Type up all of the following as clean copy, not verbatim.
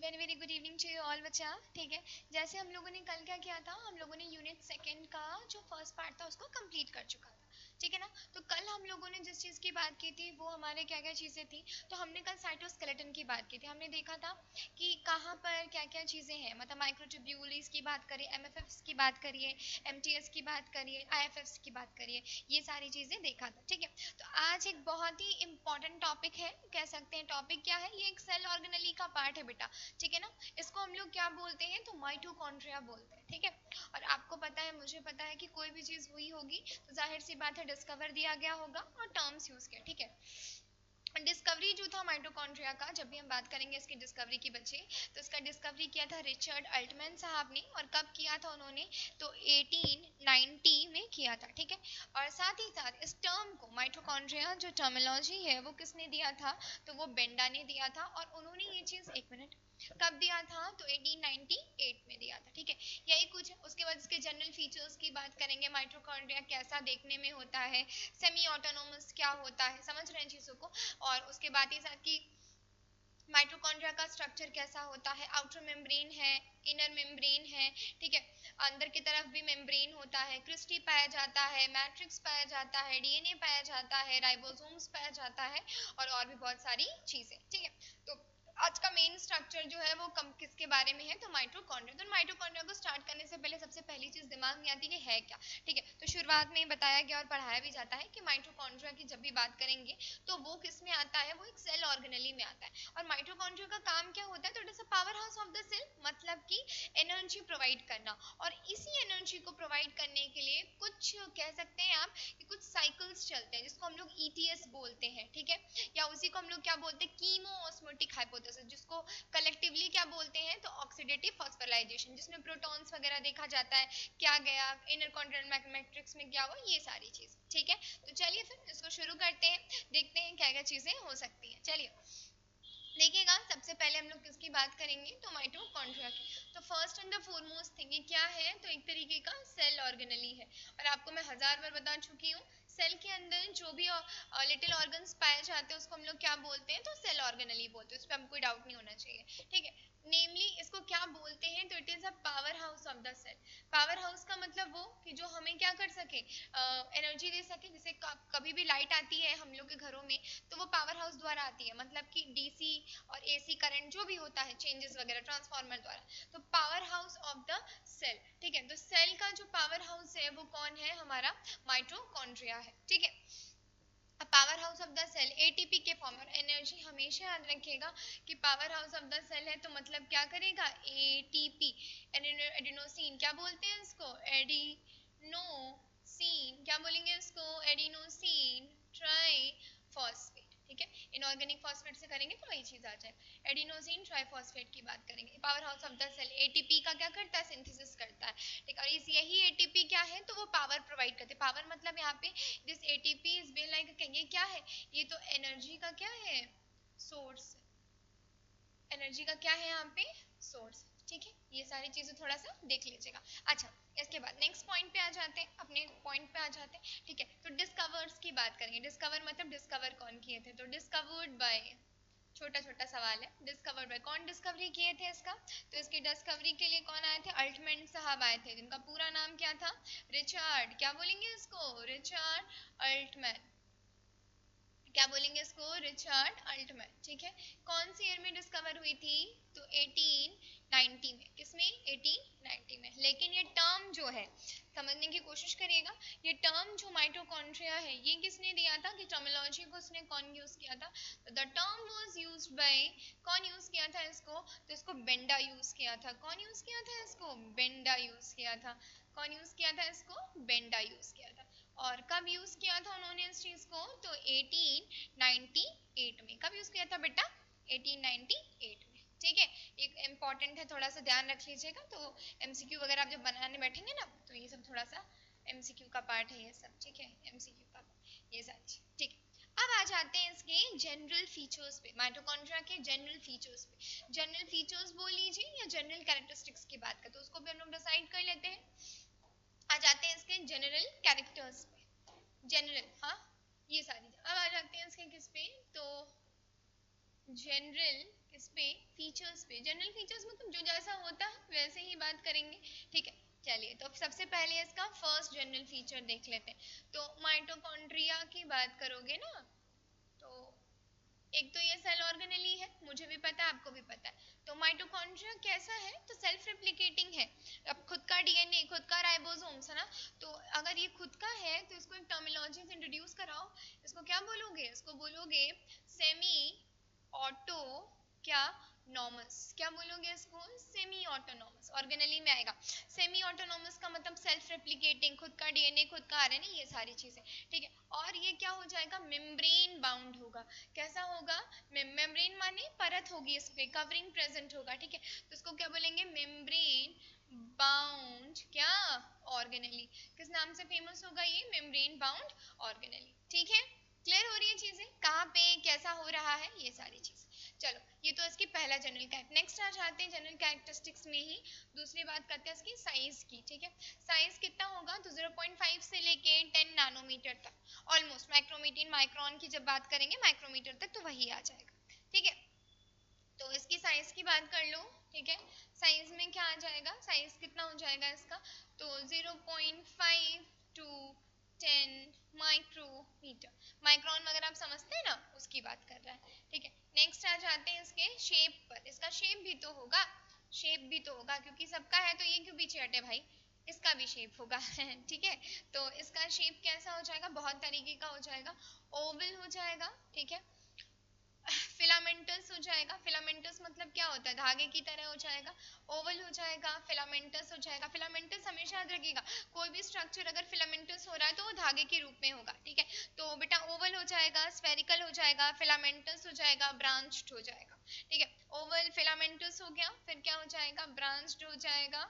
Very very good evening to you all बच्चा। ठीक है, जैसे हम लोगों ने कल क्या किया था, हम लोगों ने यूनिट सेकंड का जो फर्स्ट पार्ट था उसको कंप्लीट कर चुका था। ठीक है ना। तो कल हम लोगों ने जिस चीज़ की बात की थी वो हमारे क्या क्या चीज़ें थी। तो हमने कल साइटोस्केलेटन की बात की थी। हमने देखा था कि कहाँ पर क्या क्या चीज़ें हैं, मतलब माइक्रोट्यूब्यूल्स की बात करिए, एमएफएफ्स की बात करिए, एमटीएस की बात करिए, आईएफएफ्स की बात करिए, ये सारी चीज़ें देखा था। ठीक है, तो आज एक बहुत ही इंपॉर्टेंट टॉपिक है, कह सकते हैं टॉपिक क्या है, ये एक सेल ऑर्गेनेली का पार्ट है बेटा। ठीक है ना। इसको हम लोग क्या बोलते हैं, तो माइटोकॉन्ड्रिया बोलते हैं। ठीक है, और आपको पता है, मुझे पता है कि कोई भी चीज़ हुई होगी तो जाहिर सी बात है डिस्कवर दिया गया होगा और टर्म्स यूज किया। ठीक है, डिस्कवरी जो था माइटोकॉन्ड्रिया का, जब भी हम बात करेंगे इसकी डिस्कवरी की बच्चे, तो इसका डिस्कवरी किया था रिचर्ड अल्टमैन साहब ने। और कब किया था उन्होंने, तो 1890 में किया था। ठीक है, और साथ ही साथ इस टर्म को माइटोकॉन्ड्रिया जो टर्मिनोलॉजी है वो किसने दिया था, तो वो बेंडा ने दिया था। और उन्होंने ये चीज़, एक मिनट, कब दिया था, तो 1898 में दिया था। ठीक है, यही कुछ है। उसके बाद इसके जनरल फीचर्स की बात करेंगे, माइटोकॉन्ड्रिया कैसा देखने में होता है, सेमी ऑटोनोमस क्या होता है, समझ रहे हैं चीज़ों को। और उसके बाद ही साथ की माइटोकॉन्ड्रिया का स्ट्रक्चर कैसा होता है, आउटर मेम्ब्रेन है, इनर मेम्ब्रेन है। ठीक है, अंदर की तरफ भी मेम्ब्रेन होता है, क्रिस्टी पाया जाता है, मैट्रिक्स पाया जाता है, डीएनए पाया जाता है, राइबोसोम्स पाया जाता है, और भी बहुत सारी चीजें। ठीक है, तो आज का मेन स्ट्रक्चर जो है वो किसके बारे में है, तो माइटोकॉन्ड्रिया। तो माइटोकॉन्ड्रिया को स्टार्ट करने से पहले सबसे पहली चीज दिमाग में आती है क्या। ठीक है, तो शुरुआत में बताया गया और पढ़ाया भी जाता है कि माइटोकॉन्ड्रिया की जब भी बात करेंगे तो वो किस में आता है, वो एक सेल ऑर्गेनेली में आता है। और माइटोकॉन्ड्रिया का काम क्या होता है, तो it is a powerhouse of the cell, मतलब कि एनर्जी प्रोवाइड करना। और इसी एनर्जी को प्रोवाइड करने के लिए कुछ कह सकते हैं आप कि कुछ साइकिल्स चलते हैं, जिसको हम लोग ईटीएस बोलते हैं। ठीक है, या उसी को हम लोग क्या बोलते हैं, कीमो ऑस्मोटिक हाइपोथेसिस, जिसको कलेक्टिवली क्या बोलते हैं, तो ऑक्सीडेटिव फॉस्फोराइलेशन, जिसमें प्रोटॉन्स वगैरह देखा जाता है, क्या गया इनर कॉन्टिनेंटल मैट्रिक्स में क्या हुआ, ये सारी चीज। ठीक है, तो चलिए फिर इसको शुरू करते हैं, देखते हैं क्या क्या चीजें हो सकती हैं। चलिए देखिएगा, सबसे पहले हम लोग किसकी बात करेंगे, तो माइटोकॉन्ड्रिया की। तो first and the foremost thing ये क्या है, तो एक तरीके का सेल ऑर्गेनेली है। और आपको मैं 1000 बार बता चुकी हूँ, सेल के अंदर जो भी लिटिल ऑर्गन्स पाए जाते हैं उसको हम लोग क्या बोलते हैं, तो सेल ऑर्गेनेली बोलते हैं, उस पर हमको कोई डाउट नहीं होना चाहिए। ठीक है, नेमली इसको क्या बोलते हैं, तो it is a powerhouse of the cell. Powerhouse का मतलब वो कि जो हमें क्या कर सके, एनर्जी दे सके। जैसे कभी भी लाइट आती है हम लोग के घरों में, तो वो पावर हाउस द्वारा आती है, मतलब कि डीसी और एसी करंट जो भी होता है, चेंजेस वगैरह ट्रांसफार्मर द्वारा। तो powerhouse of the cell. ठीक है, तो सेल का जो पावर हाउस है वो कौन है, हमारा माइटोकॉन्ड्रिया है। ठीक है, powerhouse of the cell ATP के फॉर्म। और एनर्जी हमेशा याद रखिएगा कि powerhouse of the cell है तो मतलब क्या करेगा, एटीपी, एडिनोसिन, क्या बोलते हैं इसको, एडिनोसिन, क्या बोलेंगे इसको, एडिनोसिन ट्राइफॉस्फेट। ठीक है, इनऑर्गेनिक फॉस्फेट से करेंगे तो वही चीज आ जाए, एडिनोसिन ट्राइफॉस्फेट की बात करेंगे। Powerhouse of the cell ATP का क्या करता है, सिंथेसिस करता है। ठीक है, और इस यही एटीपी क्या है, तो वो पावर प्रोवाइड करते हैं। पावर मतलब यहाँ पे this ATP is be like, ये क्या है, ये तो एनर्जी का क्या है, सोर्स। एनर्जी का क्या है यहाँ पे, सोर्स। ठीक है, ये सारी चीजें थोड़ा सा देख लीजिएगा। अच्छा, इसके बाद नेक्स्ट पॉइंट पे आ जाते हैं, अपने पॉइंट पे आ जाते हैं। ठीक है, तो डिस्कवर्स की बात करेंगे। डिस्कवर मतलब डिस्कवर कौन किए थे, तो डिस्कवर्ड बाय, छोटा छोटा सवाल है, डिस्कवर बाय, कौन डिस्कवरी किए थे इसका, तो इसकी डिस्कवरी के लिए कौन आए थे, अल्टमैन साहब आए थे, जिनका पूरा नाम क्या था, रिचर्ड, क्या बोलेंगे इसको, रिचर्ड अल्टमैन, क्या बोलेंगे इसको, रिचर्ड अल्टमैन। ठीक है, कौन सी ईयर में डिस्कवर हुई थी, तो 1890 में, किसमें, 1890 में। लेकिन ये टर्म जो है, समझने की कोशिश करिएगा, ये टर्म जो माइटोकॉन्ड्रिया है ये किसने दिया था, कि टर्मिनोलॉजी को उसने कौन यूज किया था, तो the term was used by, कौन यूज किया था इसको, तो इसको बेंडा यूज किया था। कौन यूज किया था इसको, बेंडा यूज किया था। कौन यूज किया था इसको, बेंडा यूज किया था। और कब यूज किया था उन्होंने इस चीज को, तो 1898 में। कब यूज किया था बेटा, 1898 में। ठीक है, एक इम्पॉर्टेंट है, थोड़ा सा ध्यान रख लीजिएगा। तो एमसीक्यू वगैरह आप जब बनाने बैठेंगे ना, तो ये सब थोड़ा सा एमसीक्यू का पार्ट है ये सब। ठीक है, एमसीक्यू का ये सारी। ठीक है, अब आ जाते हैं इसके जनरल फीचर्स पे, माइटोकॉन्ड्रिया के जनरल फीचर्स पे। जनरल फीचर्स बोल लीजिए या जनरल कैरेक्टरिस्टिक्स की बात करें, तो उसको भी हम लोग डिसाइड कर लेते हैं। आ जाते हैं इसके जनरल कैरेक्टर्स पे, जनरल, हाँ ये सारी। अब आ जाते हैं इसके किस पे, तो जनरल किस पे, फीचर्स पे, जनरल फीचर्स मतलब जो जैसा होता है वैसे ही बात करेंगे, ठीक है। चलिए, तो सबसे पहले इसका फर्स्ट जनरल फीचर देख लेते हैं। तो माइटोकॉन्ड्रिया की बात करोगे ना, तो एक तो ये सेल ऑर्गेनेली है, मुझे भी पता है, आपको भी पता है। तो माइटोकॉन्ड्रिया कैसा है, तो सेल्फ रेप्लिकेटिंग है। अब खुद का डीएनए, खुद का राइबोसोम्स है ना, तो अगर ये खुद का है तो इसको एक टर्मिनोलॉजी से इंट्रोड्यूस कराओ। इसको क्या बोलोगे, इसको बोलोगे सेमी ऑटो क्या नॉमस, क्या बोलोगे इसको, सेमी ऑटोनॉमस, ऑर्गेनली में आएगा। सेमी ऑटोनॉमस का मतलब सेल्फ रेप्लिकेटिंग, खुद का डीएनए, खुद का आरएनए, ये सारी चीजें, ठीक है। और ये क्या हो जाएगा, मेम्ब्रेन बाउंड होगा। कैसा होगा, मेम्ब्रेन माने परत होगी, इस पे कवरिंग प्रेजेंट होगा, ठीक है। तो इसको क्या बोलेंगे, मेम्ब्रेन बाउंड क्या ऑर्गेनली। किस नाम से फेमस होगा ये, मेम्ब्रेन बाउंड ऑर्गेनली, ठीक है। क्लियर हो रही है चीजें, कहाँ पे कैसा हो रहा है, ये सारी चीजें। चलो, ये तो इसकी पहला जनरल कैरेक्टर। नेक्स्ट आ जाते हैं जनरल कैरेक्टरिस्टिक्स में ही दूसरी बात करते हैं इसकी साइज की, ठीक है। साइज कितना होगा, तो 0.5 से लेके 10 नैनोमीटर तक, ऑलमोस्ट माइक्रोमीटर, माइक्रोन की जब बात करेंगे माइक्रोमीटर तक, तो वही आ जाएगा, ठीक है। तो इसकी साइज की बात कर लो, ठीक है। साइज में क्या आ जाएगा, साइज कितना हो जाएगा इसका, तो 0.5 टू 10 माइक्रोमीटर, माइक्रोन वगैरह आप समझते हैं ना, उसकी बात कर रहा है, ठीक है। नेक्स्ट आ जाते हैं इसके शेप पर। इसका शेप भी तो होगा, शेप भी तो होगा, क्योंकि सबका है तो ये क्यों पीछे हटे भाई, इसका भी शेप होगा ठीक है। तो इसका शेप कैसा हो जाएगा, बहुत तरीके का हो जाएगा, ओवल हो जाएगा, ठीक है। फिलामेंटस हो जाएगा, फिलामेंटस मतलब क्या होता है, धागे की तरह हो जाएगा, ओवल हो जाएगा, फिलामेंटस हो जाएगा। फिलामेंटस हमेशा याद रखिएगा, कोई भी स्ट्रक्चर अगर फिलामेंटस हो रहा है तो वो धागे के रूप में होगा, ठीक है। तो बेटा ओवल हो जाएगा, स्फेरिकल हो जाएगा, फिलामेंटस हो जाएगा, ब्रांच्ड हो जाएगा, ठीक है। ओवल फिलामेंटस हो गया, फिर क्या हो जाएगा, ब्रांच्ड हो जाएगा,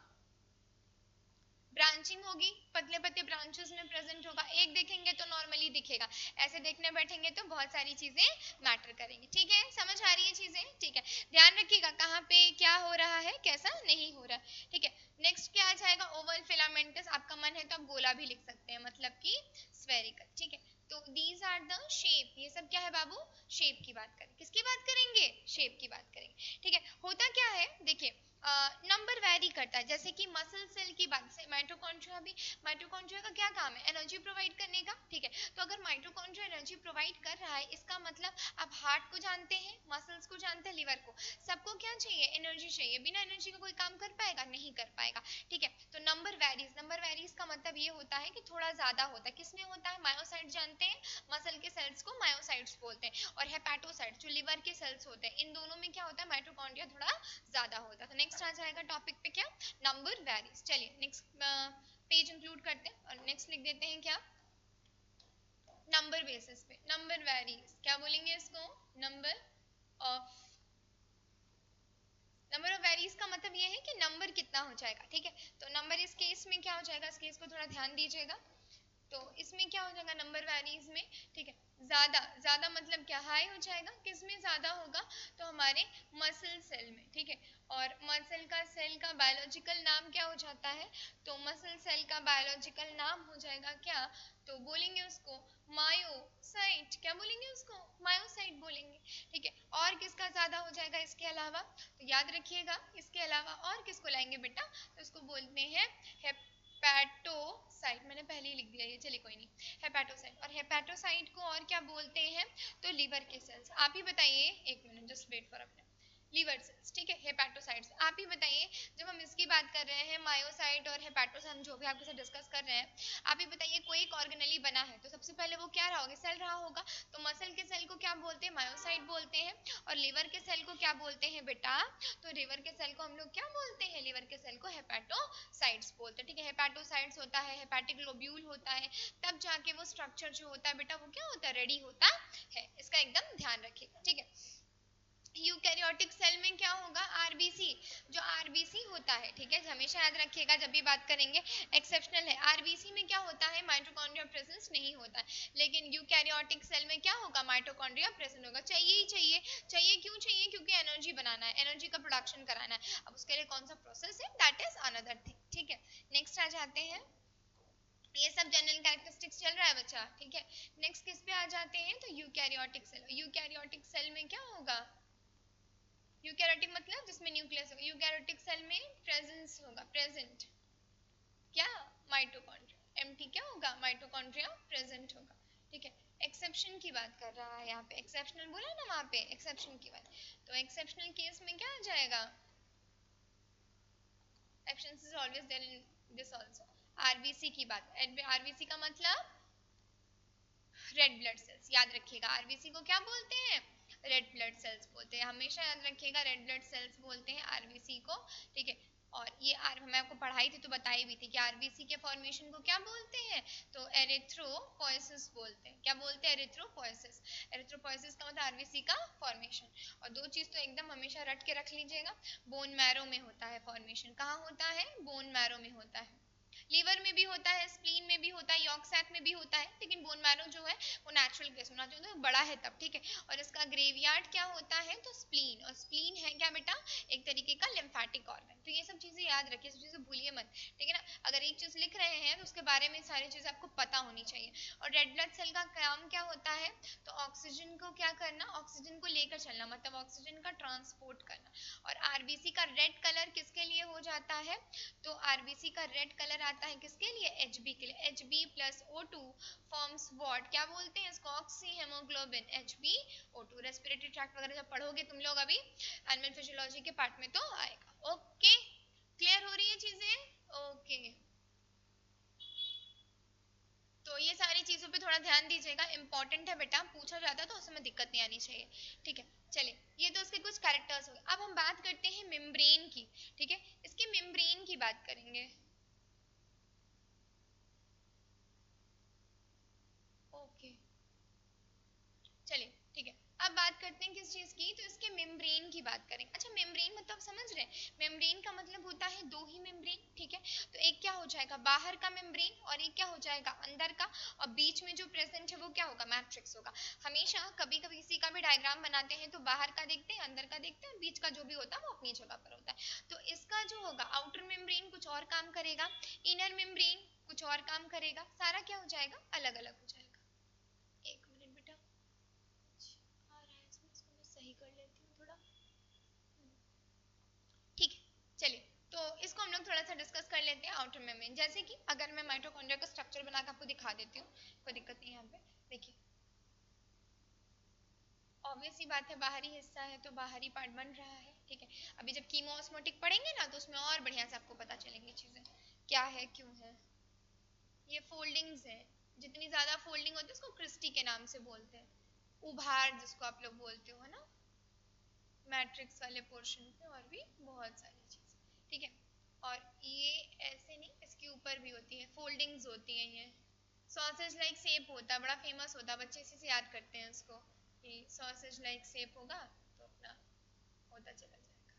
ब्रांचिंग होगी, पतले पतले ब्रांचेस में प्रेजेंट होगा। एक देखेंगे तो नॉर्मली दिखेगा, ऐसे देखने बैठेंगे तो बहुत सारी चीजें मैटर करेंगी, ठीक है। समझ आ रही है चीजें, ठीक है। ध्यान रखिएगा कहाँ पे क्या हो रहा है, कैसा नहीं हो रहा है, ठीक है। नेक्स्ट क्या आ जाएगा, ओवल फिलामेंटस, आपका मन है तो आप गोला भी लिख सकते हैं, मतलब कि स्फेरिकल, ठीक है। तो दीज आर द शेप, ये सब क्या है बाबू, शेप की बात करें, किसकी बात करेंगे, शेप की बात करेंगे, ठीक है। होता क्या है, देखिए नंबर वैरी करता है, जैसे कि मसल सेल की बात से माइटोकॉन्ड्रिया भी, माइटोकॉन्ड्रिया का क्या काम है, एनर्जी प्रोवाइड करने का, ठीक है। तो अगर माइटोकॉन्ड्रिया एनर्जी प्रोवाइड कर रहा है, इसका मतलब आप हार्ट को जानते हैं, मसल्स को जानते हैं, लिवर को, सबको क्या चाहिए, एनर्जी चाहिए। बिना एनर्जी का कोई काम कर पाएगा, नहीं कर पाएगा, ठीक है। तो नंबर वैरीज, नंबर वैरीज का मतलब ये होता है कि थोड़ा ज्यादा होता है, किसमें होता है, मायोसाइट जानते हैं, मसल के सेल्स को मायोसाइट्स बोलते हैं, और हेपेटोसाइट जो लिवर के सेल्स होते हैं, इन दोनों में क्या होता है, माइटोकॉन्ड्रिया थोड़ा ज्यादा होता है। तो नेक्स्ट आ जाएगा टॉपिक पे क्या, नंबर वैरीज। चलिए नेक्स्ट पेज इंक्लूड करते हैं और नेक्स्ट लिख देते हैं क्या, नंबर बेसिस पे, नंबर वैरीज, क्या बोलेंगे इसको, number of, number of varies का मतलब ये है कि नंबर कितना हो जाएगा, ठीक है। तो नंबर इस केस में क्या हो जाएगा, इस केस को थोड़ा ध्यान दीजिएगा। तो इसमें क्या हो जाएगा, नंबर वैरीज में, ठीक है। ज्यादा, ज्यादा मतलब क्या, हाई हो जाएगा, किस में ज्यादा होगा, तो हमारे मसल सेल में, ठीक है। और मसल का सेल का बायोलॉजिकल नाम क्या हो जाता है, तो मसल सेल का बायोलॉजिकल नाम हो जाएगा क्या, तो बोलेंगे उसको मायोसाइट, क्या बोलेंगे उसको, मायोसाइट बोलेंगे, ठीक है। और किसका ज्यादा हो जाएगा इसके अलावा, तो याद रखिएगा इसके अलावा और किसको लाएंगे बेटा, तो इसको बोलते हैं हेपेटोसाइट, मैंने पहले ही लिख दिया ये, चलिए कोई नहीं, हेपेटोसाइट। और हेपेटोसाइट को और क्या बोलते हैं, तो लिवर के सेल्स। आप ही बताइए, एक minute just wait for a minute, liver cells, ठीक है, हेपेटोसाइट्स। आप ही बताइए, जब हम इसकी बात कर रहे हैं मायोसाइट और हेपेटोसाइट, जो भी आपके साथ डिस्कस कर रहे हैं, आप ही बताइए कोई एक ऑर्गेनली बना है तो सबसे पहले वो क्या रहा होगा, सेल रहा होगा। तो मसल के सेल को क्या बोलते हैं, मायोसाइट बोलते हैं, और लिवर के सेल को क्या बोलते हैं बेटा, तो लिवर के सेल को हम लोग क्या बोलते हैं, लिवर के सेल को हेपेटोसाइट्स बोलते हैं, ठीक है। हेपेटोसाइट्स होता है, हेपेटिक लोब्यूल होता है, तब जाके वो स्ट्रक्चर जो होता है बेटा वो क्या होता है, रेडी होता है। इसका एकदम ध्यान रखिएगा, ठीक है। यूकैरियोटिक सेल में क्या होगा, आरबीसी, जो आरबीसी होता है, ठीक है, हमेशा याद रखिएगा जब भी बात करेंगे, एक्सेप्शनल है। आरबीसी में क्या होता है, माइटोकॉन्ड्रिया प्रेजेंस नहीं होता है, लेकिन यूकैरियोटिक सेल में क्या होगा, माइटोकॉन्ड्रिया प्रेजेंट होगा। चाहिए ही चाहिए, चाहिए क्यों चाहिए, क्योंकि एनर्जी बनाना है, एनर्जी का प्रोडक्शन कराना है। अब उसके लिए कौन सा प्रोसेस है, दैट इज अनदर थिंग, ठीक है। नेक्स्ट आ जाते हैं, ये सब जनरल कैरेक्टरिस्टिक्स चल रहा है बच्चा, ठीक है। नेक्स्ट किस पे आ जाते हैं, तो यूकैरियोटिक सेल। यूकैरियोटिक सेल में क्या होगा, यूकैरियोटिक मतलब मतलब जिसमें न्यूक्लियस होगा, यूकैरियोटिक सेल में प्रेजेंस होगा, प्रेजेंट क्या, माइटोकॉन्ड्रिया, एम्प्टी क्या होगा, माइटोकॉन्ड्रिया प्रेजेंट होगा, ठीक है। एक्सेप्शन की बात कर रहा है यहाँ पे, एक्सेप्शनल बोला ना वहाँ पे, एक्सेप्शन की बात, तो एक्सेप्शनल केस में क्या आ जाएगा, exception is always there in this also. RBC की बात, आरबीसी का मतलब रेड ब्लड सेल्स, याद रखिएगा आरबीसी को क्या बोलते हैं, रेड ब्लड सेल्स बोलते हैं, हमेशा याद रखिएगा रेड ब्लड सेल्स बोलते हैं आरबीसी को, ठीक है। और ये मैं आपको पढ़ाई थी तो बताई भी थी कि आरबीसी के फॉर्मेशन को क्या बोलते हैं, तो एरिथ्रोपोइसिस बोलते हैं, क्या बोलते हैं, एरिथ्रोपोइसिस, एरिथ्रोपोइसिस का मतलब आरबीसी का फॉर्मेशन। और दो चीज तो एकदम हमेशा रट के रख लीजिएगा, बोन मैरो में होता है फॉर्मेशन, कहाँ होता है, बोन मैरो में होता है, लीवर में भी होता है, स्प्लीन में भी होता है, यॉर्क सैक में भी होता है, लेकिन बोन मैरो जो है वो नेचुरल केस होना चाहिए, तो बड़ा है तब, ठीक है। और इसका ग्रेवयार्ड क्या होता है, तो स्प्लीन, और स्प्लीन है क्या बेटा, एक तरीके का लिम्फेटिक ऑर्गन, तो ये सब चीजें याद रखिए, सब चीजें भूलिए मत, ठीक है ना। अगर एक चीज लिख रहे हैं तो उसके बारे में सारी चीजें आपको पता होनी चाहिए। और रेड ब्लड सेल का काम क्या होता है, तो ऑक्सीजन को क्या करना, ऑक्सीजन को लेकर चलना, मतलब ऑक्सीजन का ट्रांसपोर्ट करना। और आरबीसी का रेड कलर किसके लिए हो जाता है, तो आरबीसी का रेड कलर आता है किसके लिए, एचबी के लिए, HB plus O2 forms what, क्या बोलते हैं इसको, oxy haemoglobin, HbO2। Respiratory tract वगैरह जब पढ़ोगे तुम लोग अभी एनिमल फिजियोलॉजी के पार्ट में तो आएगा, ओके। क्लियर हो रही है चीजें, ओके। तो ये सारी चीजों पे थोड़ा ध्यान दीजिएगा, इंपॉर्टेंट है बेटा, पूछा जाता है तो उसमें दिक्कत नहीं आनी चाहिए, ठीक है। चलिए ये तो उसके कुछ कैरेक्टर्स हो गए, अब हम बात करते हैं मेम्ब्रेन की, ठीक है, इसके मेम्ब्रेन की बात करेंगे, ओके। चलिए ठीक है, अब बात करते हैं किस चीज की, तो इसके मेम्ब्रेन की बात करेंगे। अच्छा मेम्ब्रेन मतलब समझ रहे हैं, मेम्ब्रेन का मतलब होता है दो ही मेम्ब्रेन, ठीक है। तो एक क्या हो जाएगा बाहर का मेम्ब्रेन, और एक क्या हो जाएगा अंदर का, और बीच में जो प्रेजेंट है वो क्या होगा, मैट्रिक्स होगा। हमेशा कभी कभी किसी का भी डायग्राम बनाते हैं तो बाहर का देखते हैं, अंदर का देखते हैं, बीच का जो भी होता है वो अपनी जगह पर होता है। तो इसका जो होगा आउटर मेम्ब्रेन कुछ और काम करेगा, इनर मेम्ब्रेन कुछ और काम करेगा, सारा क्या हो जाएगा, अलग अलग हो जाएगा। एक मिनट बेटा, आ रहा है इसमें, इसको मैं सही कर लेती हूँ थोड़ा, ठीक है। चलिए तो इसको हम लोग थोड़ा सा डिस्कस कर लेते हैं आउटर मेम्ब्रेन। जैसे कि अगर मैं माइटोकॉन्ड्रिया का स्ट्रक्चर बना के आपको दिखा देती हूँ, कोई दिक्कत नहीं है यहाँ पे, देखिए ऑब्वियस सी बात है बाहरी हिस्सा है तो बाहरी पार्ट बन रहा है, ठीक है। अभी जब कीमो ऑस्मोटिक पढ़ेंगे ना तो उसमें और बढ़िया से आपको पता चलेंगी चीजें क्या है क्यों है। ये फोल्डिंग्स है, जितनी ज्यादा फोल्डिंग होती है उसको क्रिस्टी के नाम से बोलते हैं, उभार जिसको आप लोग बोलते हो, है ना, मैट्रिक्स वाले पोर्शन पे, और भी बहुत सारी चीजें, ठीक है। और ये ऐसे नहीं, इसके ऊपर भी होती है, फोल्डिंग्स होती हैं, ये सॉसेज लाइक शेप होता है, बड़ा फेमस होता है, बच्चे इसी से याद करते हैं इसको कि सॉसेज लाइक शेप होगा तो अपना होता चला जाएगा,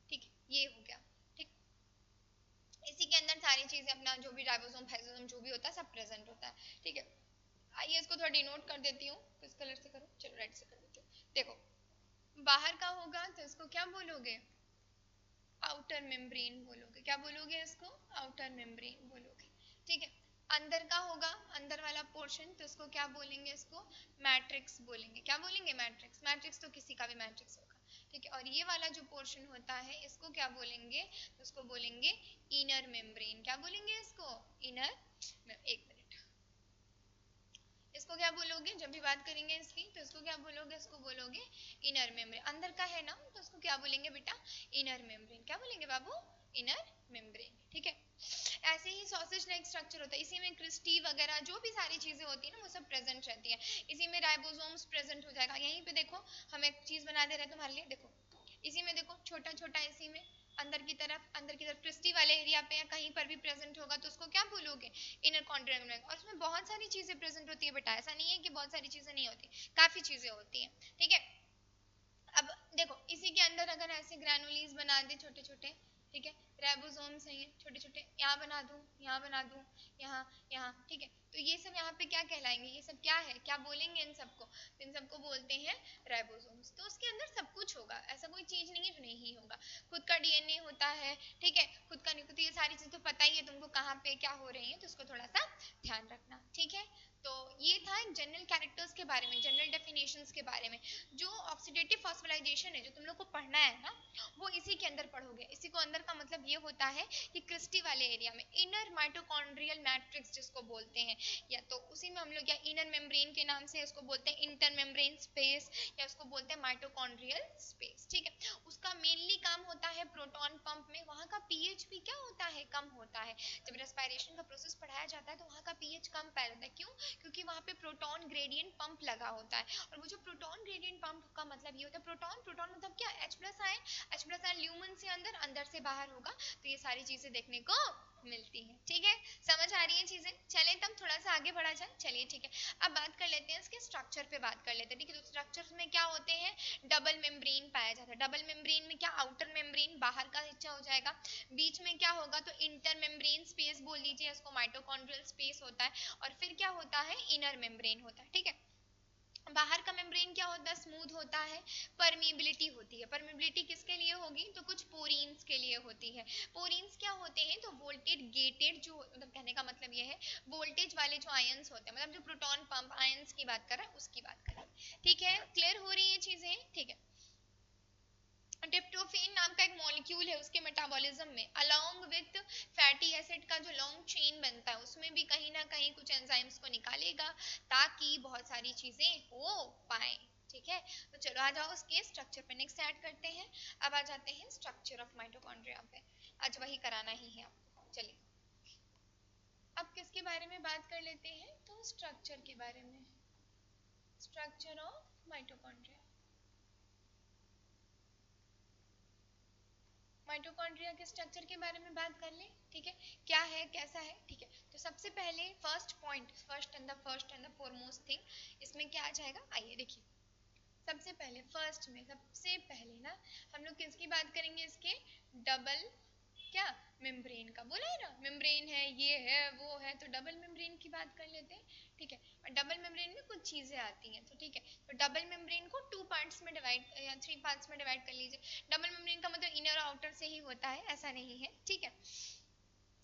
ठीक है। ये हो गया, ठीक। इसी के अंदर सारी चीजें अपना जो भी राइबोसोम फाइटोसोम जो भी होता है सब प्रेजेंट होता है, ठीक है। आइए इसको थोड़ा डिनोट कर देती हूँ, किस कलर से करूँ, चलो रेड से कर देती हूँ। देखो बाहर का होगा तो इसको क्या बोलोगे, आउटर मेम्ब्रेन बोलोगे, क्या बोलोगे इसको, आउटर मेम्ब्रेन बोलोगे, ठीक है। अंदर का होगा, अंदर वाला पोर्शन, तो इसको क्या बोलेंगे, इसको मैट्रिक्स बोलेंगे, क्या बोलेंगे, मैट्रिक्स, मैट्रिक्स तो किसी का भी मैट्रिक्स होगा, ठीक है। और ये वाला जो पोर्शन होता है इसको क्या बोलेंगे, तो इसको बोलेंगे इनर मेम्ब्रेन, क्या बोलेंगे इसको, इनर, एक मिनट, इसको क्या बोलोगे, जब भी बात करेंगे इसकी तो इसको क्या बोलोगे, इसको बोलोगे इनर मेम्ब्रेन। अंदर का है ना तो इसको क्या बोलेंगे बेटा, इनर मेम्ब्रेन, क्या बोलेंगे बाबू, इनर मेम्ब्रेन, ठीक है। ऐसे ही सॉसेज लाइक स्ट्रक्चर होता है, इसी में क्रिस्टी वगैरह जो भी सारी चीजें होती है ना वो सब प्रेजेंट रहती है, इसी में राइबोसोम्स प्रेजेंट हो जाएगा। यहीं पे देखो हम एक चीज बना दे रहे हैं तुम्हारे लिए, देखो इसी में देखो छोटा छोटा, इसी में अंदर की तरफ क्रिस्टी वाले एरिया पे या कहीं पर भी प्रेजेंट होगा तो उसको क्या बोलोगे, इनर कॉन्ड्रोमेम्ब्रेन। और उसमें बहुत सारी चीजें प्रेजेंट होती है बेटा, ऐसा नहीं है कि बहुत सारी चीजें नहीं होती, काफी चीजें होती हैं, ठीक है। अब देखो इसी के अंदर अगर ऐसे ग्रैनुलीज बना दे छोटे छोटे, ठीक है, राइबोसोम्स हैं ये छोटे छोटे, यहाँ बना दूं, यहाँ बना दूं, यहाँ यहाँ, ठीक है। तो ये सब यहाँ पे क्या कहलाएंगे, ये सब क्या है, क्या बोलेंगे इन सबको, तो इन सबको बोलते हैं राइबोसोम्स। तो उसके अंदर सब कुछ होगा, ऐसा कोई चीज नहीं है जो नहीं होगा, खुद का डीएनए होता है, ठीक है, खुद का नहीं, तो ये सारी चीज तो पता ही है तुमको कहाँ पे क्या हो रही है, तो उसको थोड़ा सा ध्यान रखना, ठीक है। तो ये था जनरल कैरेक्टर्स के बारे में, जनरल डेफिनेशंस के बारे में। जो ऑक्सीडेटिव फॉस्फोराइलेशन है जो तुम लोग को पढ़ना है ना, वो इसी के अंदर पढ़ोगे। इसी को अंदर का मतलब ये होता है कि क्रिस्टी वाले एरिया में इनर माइटोकॉन्ड्रियल मैट्रिक्स जिसको बोलते हैं, या तो उसी में हम लोग या इनर मेम्ब्रेन के नाम से उसको बोलते हैं इंटर मेम्ब्रेन स्पेस, या उसको बोलते हैं माइटोकॉन्ड्रियल स्पेस। ठीक है, उसका मेनली काम होता है प्रोटॉन पंप में। वहाँ का पीएच भी क्या होता है, कम होता है। जब रेस्पिरेशन का प्रोसेस पढ़ाया जाता है तो वहाँ का पीएच कम पाया जाता है। क्यों? क्योंकि वहाँ पे प्रोटॉन ग्रेडियंट पंप लगा होता है। और वो जो प्रोटॉन ग्रेडियंट पंप का मतलब ये होता है, प्रोटॉन प्रोटॉन मतलब क्या, H+ आयन ल्यूमन से अंदर, अंदर से बाहर होगा। तो ये सारी चीजें देखने को मिलती है। ठीक है, समझ आ रही है चीजें? चले तब थोड़ा सा आगे बढ़ा जाए। चलिए ठीक है, अब बात कर लेते हैं इसके स्ट्रक्चर पे बात कर लेते हैं। ठीक है, तो स्ट्रक्चर में क्या होते हैं, डबल मेम्ब्रेन पाया जाता है। डबल मेम्ब्रेन में क्या, आउटर मेम्ब्रेन बाहर का हिस्सा हो जाएगा, बीच में क्या होगा तो इंटर मेम्ब्रेन स्पेस बोल लीजिए, इसको माइटोकॉन्ड्रियल स्पेस होता है। और फिर क्या होता है, इनर मेम्ब्रेन होता है। ठीक है, बाहर का मेम्ब्रेन क्या होता है, स्मूथ होता है, परमिबिलिटी होती है। परमिबिलिटी किसके लिए होगी, तो कुछ पोरीन्स के लिए होती है। पोरीन्स क्या होते हैं, तो वोल्टेज गेटेड, जो मतलब कहने का मतलब ये है वोल्टेज वाले जो आयंस होते हैं, मतलब जो प्रोटॉन पंप आयंस की बात कर रहे हैं उसकी बात करें। ठीक है, क्लियर हो रही है चीजें? ठीक है, ट्रिप्टोफेन नाम का एक मॉलिक्यूल है, उसके मेटाबॉलिज्म में अलोंग विथ फैटी एसिड का जो लॉन्ग चेन बनता है उसमें भी कहीं ना कहीं कुछ एंजाइम्स को निकालेगा ताकि बहुत सारी चीजें हो पाए। ठीक है, तो चलो आ जाओ उसके स्ट्रक्चर पे नेक्स्ट ऐड करते हैं। अब आ जाते हैं स्ट्रक्चर ऑफ माइटोकॉन्ड्रिया पे, आज वही कराना ही है आपको। चलिए अब किसके बारे में बात कर लेते हैं, तो स्ट्रक्चर के बारे में, स्ट्रक्चर ऑफ माइटोकॉन्ड्रिया। माइटोकॉन्ड्रिया के स्ट्रक्चर के बारे में बात कर ले। ठीक है, क्या है कैसा है। ठीक है, तो सबसे पहले first point, first and the foremost thing इसमें क्या आ जाएगा, आइए देखिए। सबसे पहले फर्स्ट में सबसे पहले ना हम लोग किसकी बात करेंगे, इसके डबल क्या मेम्ब्रेन का, बोला है ना मेम्ब्रेन है, ये है वो है, तो डबल मेम्ब्रेन की बात कर लेते हैं। ठीक है, और डबल मेम्ब्रेन में कुछ चीजें आती हैं। तो ठीक है, तो डबल मेम्ब्रेन को 2 पार्ट्स में डिवाइड या 3 पार्ट्स में डिवाइड कर लीजिए। डबल मेम्ब्रेन का मतलब इनर और आउटर से ही होता है, ऐसा नहीं है। ठीक है,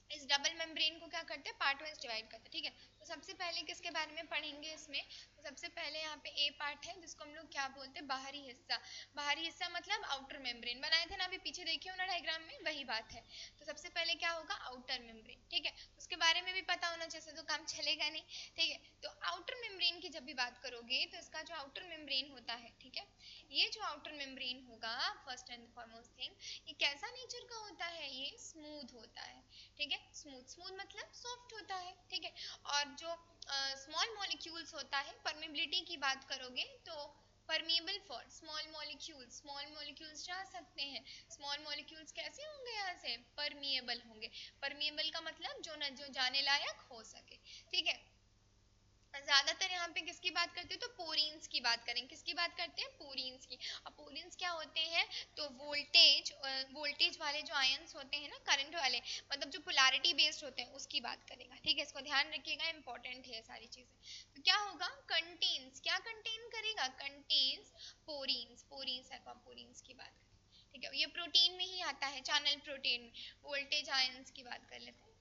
इस डबल मेम्ब्रेन को क्या करते हैं, पार्ट वाइज डिवाइड करते हैं। ठीक है, तो सबसे पहले किसके बारे में पढ़ेंगे इसमें, तो सबसे पहले यहाँ पे ए पार्ट है जिसको हम लोग क्या बोलते हैं, बाहरी हिस्सा। बाहरी हिस्सा मतलब आउटर मेम्ब्रेन, बनाए थे ना अभी पीछे देखिए हो ना डायग्राम में, वही बात है। तो सबसे पहले क्या होगा, आउटर मेम्ब्रेन। ठीक है, उसके बारे में भी पता होना चाहिए, तो काम चलेगा नहीं। ठीक है, तो आउटर मेम्ब्रेन की जब भी बात करोगे तो इसका जो आउटर मेम्ब्रेन होता है, ठीक है, ये जो आउटर मेम्ब्रेन होगा, फर्स्ट एंड फॉरमोस्ट थिंग, ये कैसा नेचर का होता है, ये स्मूथ होता है। ठीक है, स्मूथ, स्मूथ मतलब सॉफ्ट होता है। ठीक है, और जो स्मॉल मॉलिक्यूल्स होता है, परमेबिलिटी की बात करोगे तो परमेबल फॉर स्मॉल मॉलिक्यूल्स जा सकते हैं। स्मॉल मॉलिक्यूल्स कैसे होंगे, यहाँ से परमिएबल होंगे। परमिएबल का मतलब जो न जो जाने लायक हो सके। ठीक है, ज्यादातर यहाँ पे किसकी बात करते हैं, तो पोरीन्स की बात करें। किसकी बात करते हैं, पोरीन्स की। और पोरीन्स क्या होते हैं, तो वोल्टेज वाले जो आयंस होते हैं ना, करंट वाले, मतलब जो पोलैरिटी बेस्ड होते हैं उसकी बात करेगा। ठीक है, इसको ध्यान रखिएगा, इंपॉर्टेंट है सारी चीजें। तो क्या होगा, कंटेन्स, क्या कंटेन करेगा, कंटेन्स पोरीन्स, पोरीन्स एक्वापोरीन्स की बात करें। ठीक है, ये प्रोटीन में ही आता है, चैनल प्रोटीन में। वोल्टेज आयंस की बात कर लेते हैं,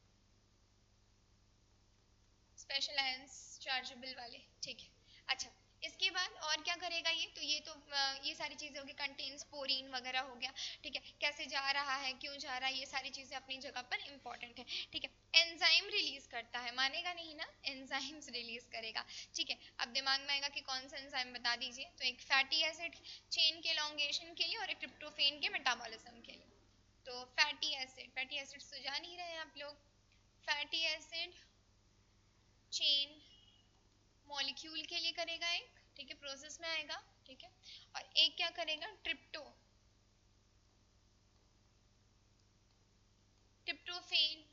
स्पेशल आयंस चार्जेबल वाले। ठीक है, अच्छा इसके बाद और क्या करेगा ये, तो ये सारी चीजें होगी, कंटेन्स पोरीन वगैरह हो गया। ठीक है, कैसे जा रहा है, क्यों जा रहा है, ये सारी चीजें अपनी जगह पर इंपॉर्टेंट है। ठीक है, एंजाइम रिलीज करता है, मानेगा नहीं ना, एंजाइम्स रिलीज करेगा। ठीक है, अब दिमाग में आएगा कि कौन सा एंजाइम, बता दीजिए। तो एक फैटी एसिड चेन के एलोंगेशन के लिए और एक ट्रिप्टोफेन के मेटाबॉलिज्म के लिए। तो फैटी एसिड तो जान ही रहे हैं आप लोग, फैटी एसिड चेन मॉलिक्यूल के लिए करेगा एक, ठीक है, प्रोसेस में आएगा। ठीक है, और एक क्या करेगा, ट्रिप्टोफेन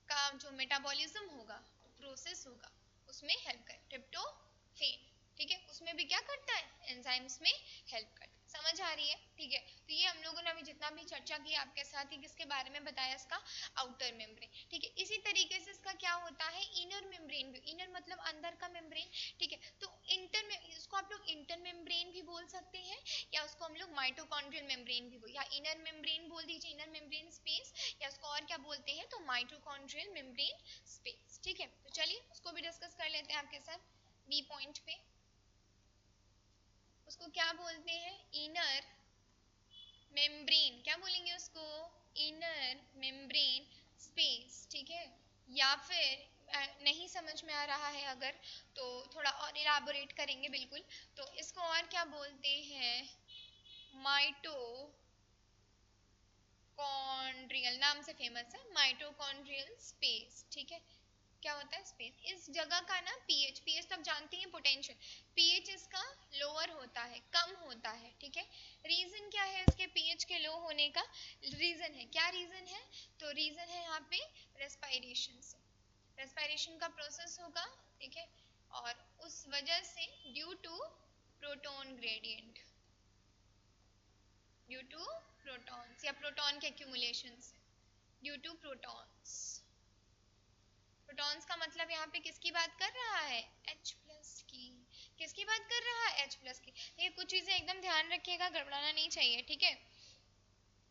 का जो मेटाबॉलिज्म होगा, प्रोसेस होगा, उसमें हेल्प करे ट्रिप्टोफेन। ठीक है, उसमें भी क्या करता है, एंजाइम्स में हेल्प करता है। समझ आ रही है? ठीक है, तो ये हम लोगों ने अभी जितना भी चर्चा की आपके साथ ही किसके बारे में बताया, इसका आउटर मेम्ब्रेन। ठीक है, इसी तरीके से इसका क्या होता है, इनर मेम्ब्रेन भी, इनर मतलब अंदर का मेम्ब्रेन। ठीक है, तो इसको आप लोग इंटर मेम्ब्रेन भी बोल सकते हैं, या उसको हम लोग माइटोकॉन्ड्रियल मेम्ब्रेन भी बोल, या इनर मेम्ब्रेन बोल दीजिए, इनर मेम्ब्रेन स्पेस, या उसको और क्या बोलते हैं, तो माइटोकॉन्ड्रियल मेम्ब्रेन स्पेस। ठीक है, तो चलिए उसको भी डिस्कस कर लेते हैं आपके साथ। बी पॉइंट पे उसको क्या बोलते हैं, इनर मेम्ब्रेन, क्या बोलेंगे उसको, इनर मेम्ब्रेन स्पेस, ठीक है। या फिर नहीं समझ में आ रहा है अगर, तो थोड़ा और इलाबोरेट करेंगे बिल्कुल। तो इसको और क्या बोलते हैं, माइटोकॉन्ड्रियल नाम से फेमस है, माइटोकॉन्ड्रियल स्पेस, ठीक है। क्या होता है स्पेस, इस जगह का ना पीएच, पीएच तब जानती हैं पोटेंशियल, पीएच इसका लोअर होता है, कम होता है, ठीक है। रीजन क्या है इसके पीएच के लो होने का, रीजन है, क्या रीजन है, तो रीजन है यहाँ पे रेस्पिरेशन से, रेस्पिरेशन का प्रोसेस होगा, ठीक है। और उस वजह से due to proton gradient, due to protons या प्रोटॉन के एक्यूमुलेशन से, ड्यू टू प्रोटॉन्स, प्रोटॉन्स का मतलब यहाँ पे किसकी बात कर रहा है, H प्लस की, किसकी बात कर रहा है, H प्लस की। ये कुछ चीजें एकदम ध्यान रखिएगा, गड़बड़ाना नहीं चाहिए, ठीक है।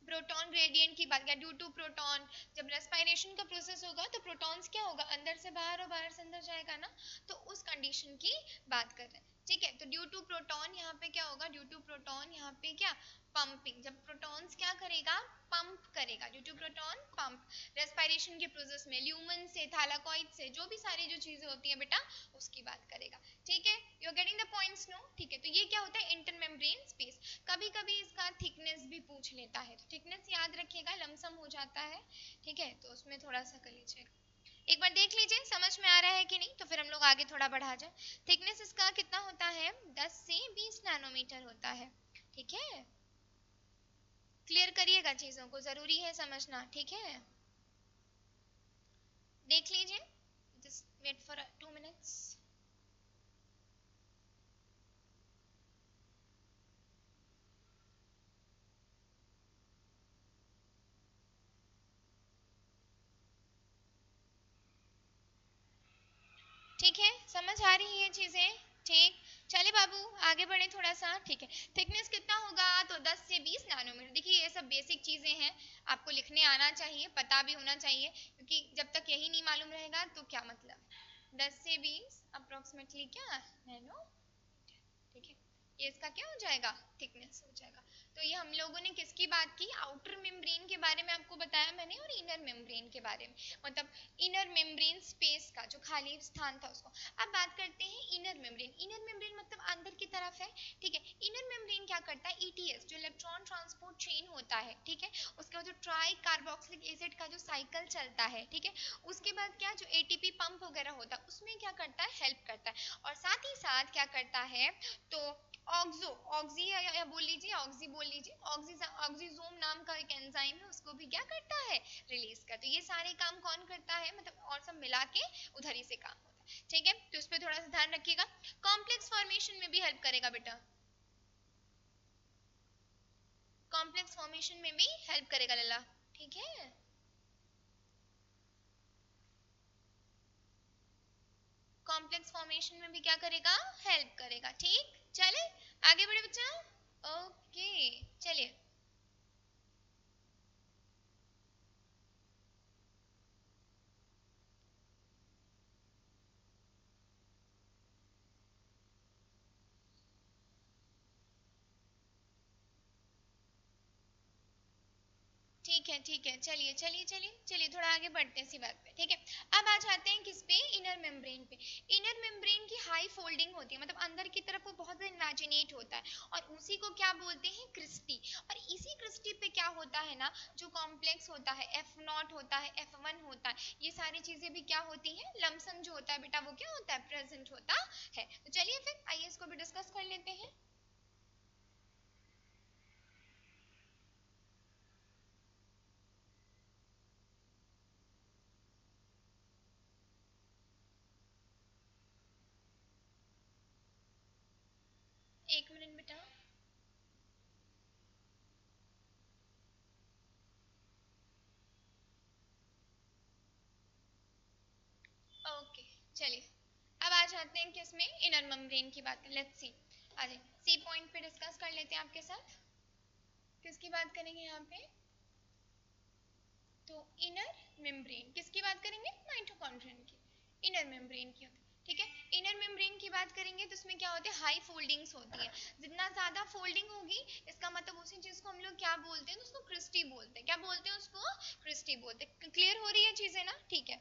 प्रोटॉन ग्रेडियंट की बात, ड्यू टू प्रोटॉन, जब रेस्पिरेशन का प्रोसेस होगा तो प्रोटॉन्स क्या होगा, अंदर से बाहर और बाहर से अंदर जाएगा ना, तो उस कंडीशन की बात कर रहे हैं, ठीक है। तो ड्यू टू प्रोटॉन यहाँ पे क्या होगा, ड्यू टू प्रोटॉन यहाँ पे क्या, पंपिंग, जब प्रोटॉन्स क्या करेगा, पंप करेगा, due to proton pump, respiration के प्रोसेस में ल्यूमन से, थैलाकॉइड से, जो भी सारी जो चीजें होती हैं बेटा उसकी बात करेगा, ठीक है। You are getting the points no, ठीक है। तो ये क्या होता है, इंटरमेम्ब्रेन स्पेस। कभी कभी इसका थिकनेस भी पूछ लेता है, तो थिकनेस याद रखिएगा, लमसम हो जाता है, ठीक है, तो उसमें थोड़ा सा कर लीजिएगा, एक बार देख लीजिए समझ में आ रहा है कि नहीं, तो फिर हम लोग आगे थोड़ा बढ़ा जाए। थिकनेस इसका कितना होता है, 10 से 20 नैनोमीटर होता है, ठीक है। क्लियर करिएगा चीजों को, जरूरी है समझना, ठीक है। देख लीजिए, जस्ट वेट फॉर 2 मिनट्स। ठीक है, समझ आ रही है चीजें, ठीक। चले बाबू आगे बढ़े थोड़ा सा, ठीक है। थिकनेस कितना होगा, तो 10 से 20 नैनोमीटर। देखिए ये सब बेसिक चीजें हैं, आपको लिखने आना चाहिए, पता भी होना चाहिए, क्योंकि जब तक यही नहीं मालूम रहेगा तो क्या मतलब, 10 से 20 अप्रोक्सीमेटली क्या नैनो, ठीक है। ये इसका क्या हो जाएगा, थिकनेस हो जाएगा। तो ये हम लोगों ने किसकी बात की, आउटर मेम्ब्रेन के बारे में आपको बताया मैंने, और इनर मेम्ब्रेन के बारे में, मतलब इनर मेम्ब्रेन स्पेस का जो खाली स्थान था उसको। अब बात करते हैं इनर मेम्ब्रेन, इनर मेम्ब्रेन मतलब अंदर की तरफ है, ठीक है। इनर मेम्ब्रेन क्या करता है, ईटीएस जो इलेक्ट्रॉन ट्रांसपोर्ट चेन होता है, ठीक है, उसके बाद जो ट्राई कार्बोक्सिलिक एसिड का जो साइकिल चलता है, ठीक है, उसके बाद क्या जो एटीपी पंप वगैरह होता है उसमें क्या करता है, हेल्प करता है, और साथ ही साथ क्या करता है, तो ऑक्सो, ऑक्सी या बोल लीजिए, ऑक्सी बोल लीजिए, ऑक्सीजोम नाम का एक एंजाइम है, उसको भी क्या करता है, रिलीज करता है। ये सारे काम कौन करता है, मतलब और सब मिला के उधर ही से काम होता है, ठीक है। तो इस पे थोड़ा सा ध्यान रखिएगा, कॉम्प्लेक्स फॉर्मेशन में भी हेल्प करेगा बेटा, कॉम्प्लेक्स फॉर्मेशन में भी हेल्प करेगा लला, ठीक है। कॉम्प्लेक्स फॉर्मेशन में भी क्या करेगा, हेल्प करेगा, ठीक। चले आगे बढ़े बच्चा, ओके चलिए। ठीक है, चलिए चलिए चलिए चलिए थोड़ा आगे बढ़ते हैं इसी बात पे, ठीक है। अब आ जाते हैं किस पे, इनर मेम्ब्रेन पे। इनर मेम्ब्रेन की हाई फोल्डिंग होती है, मतलब अंदर की तरफ वो बहुत इनवेजिनेट होता है, और उसी को क्या बोलते हैं, क्रिस्टी। और इसी क्रिस्टी पे क्या होता है ना, जो कॉम्प्लेक्स होता है, F0 होता है, F1 होता है, ये सारी चीजें भी क्या होती हैं, लमसम जो होता है बेटा वो क्या होता है, प्रेजेंट होता है। तो चलिए फिर आइए इसको भी डिस्कस कर लेते हैं। एक मिनट बेटा, ओके चलिए। अब आ जाते हैं किसमें, इनर मेम्ब्रेन की बात, लेट्स सी। आ जाइए सी पॉइंट पे डिस्कस कर लेते हैं आपके साथ, किसकी बात करेंगे यहाँ पे, तो इनर मेम्ब्रेन किसकी बात करेंगे, माइटोकॉन्ड्रियन की, इनर मेम्ब्रेन की होती है, ठीक है। इनर मेम्ब्रेन की बात करेंगे तो उसमें क्या होते हैं, हाई फोल्डिंग्स होती है, जितना ज्यादा फोल्डिंग होगी इसका मतलब उसी चीज को हम लोग क्या बोलते क्रिस्टी बोलते हैं। क्या बोलते हैं उसको? क्रिस्टी बोलते हैं। क्लियर हो रही है चीजें ना? ठीक है।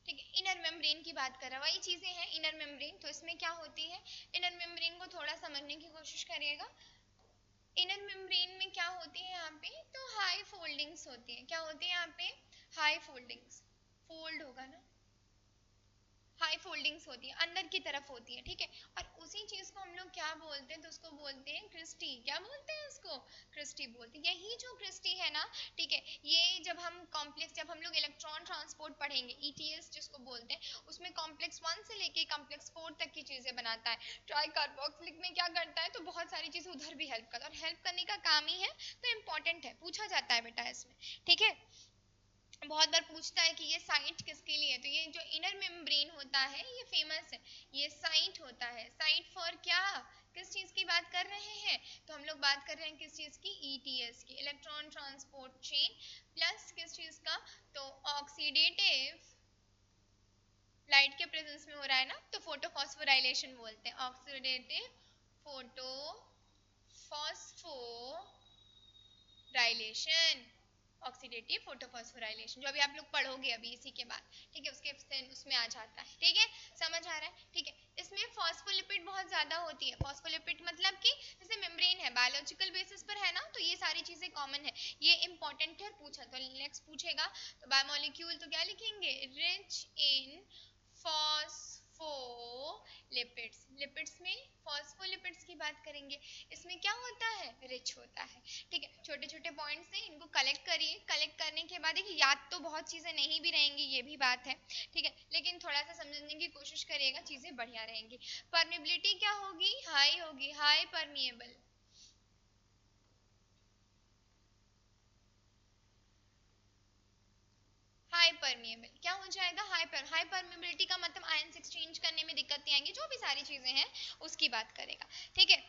ठीक है, इनर मेम्ब्रेन की बात कर रहा है, वही चीजें हैं इनर मेम्ब्रेन। तो इसमें क्या होती है, इनर मेम्ब्रेन को थोड़ा समझने की कोशिश करिएगा। इनर मेम्ब्रेन में क्या होती है यहाँ पे, तो हाई फोल्डिंग्स होती है। क्या होती है यहाँ पे? High foldings. फोल्ड होगा ना, हाई फोल्डिंग्स होती है, अंदर की तरफ होती है। ठीक है, और उसी चीज को हम लोग क्या बोलते हैं, तो उसको बोलते हैं क्रिस्टी। क्या बोलते हैं उसको? क्रिस्टी बोलते हैं। यही जो क्रिस्टी है ना, ठीक है, ये जब हम कॉम्प्लेक्स, जब हम लोग इलेक्ट्रॉन ट्रांसपोर्ट पढ़ेंगे, ईटीएस जिसको बोलते हैं, उसमें कॉम्प्लेक्स 1 से लेके कॉम्प्लेक्स 4 तक की चीजें बनाता है। ट्राई कार्बोक्सिलिक में क्या करता है, तो बहुत सारी चीजें उधर भी हेल्प करता है, और हेल्प करने का काम ही है, तो इम्पोर्टेंट है, पूछा जाता है बेटा इसमें। ठीक है, बहुत बार पूछता है कि ये साइट किसके लिए है, तो ये जो इनर मेम्ब्रेन होता है ये फेमस है, ये साइट होता है। साइट फॉर क्या, किस चीज की बात कर रहे हैं, तो हम लोग बात कर रहे हैं किस चीज की, ईटीएस की, इलेक्ट्रॉन ट्रांसपोर्ट चेन। प्लस किस चीज का, तो ऑक्सीडेटिव, लाइट के प्रेजेंस में हो रहा है ना, तो फोटोफॉस्फोराइलेशन बोलते हैं, ऑक्सीडेटिव फोटोफॉस्फोराइलेशन, ऑक्सीडेटिव फोटोफॉस्फोराइलेशन, जो अभी आप लोग पढ़ोगे अभी इसी के बाद। ठीक है, उसके उसमें आ जाता है। ठीक है, समझ आ रहा है? ठीक है, इसमें फॉस्फोलिपिड बहुत ज्यादा होती है। फॉस्फोलिपिड मतलब कि जैसे मेम्ब्रेन है, बायोलॉजिकल बेसिस पर है ना, तो ये सारी चीजें कॉमन है, ये इंपॉर्टेंट है, पूछा तो नेक्स्ट पूछेगा। तो बायोमोलिक्यूल तो क्या लिखेंगे, रिच इन फॉस्फोलिपिड्स। लिपिड्स में फॉस्फोलिपिड्स की बात करेंगे, इसमें क्या होता है, रिच होता है। ठीक है, छोटे छोटे पॉइंट्स हैं, इनको कलेक्ट करिए। कलेक्ट करने के बाद देखिए, याद तो बहुत चीजें नहीं भी रहेंगी, ये भी बात है। ठीक है, लेकिन थोड़ा सा समझने की कोशिश करिएगा, चीजें बढ़िया रहेंगी। परमेबिलिटी क्या होगी, हाई होगी, हाई परमिएबल। हाई परमिएबल क्या हो जाएगा, हाई परमिएबिलिटी का मतलब आयंस एक्सचेंज करने में दिक्कत नहीं आएंगी, जो भी सारी चीजें हैं उसकी बात करेगा। ठीक है,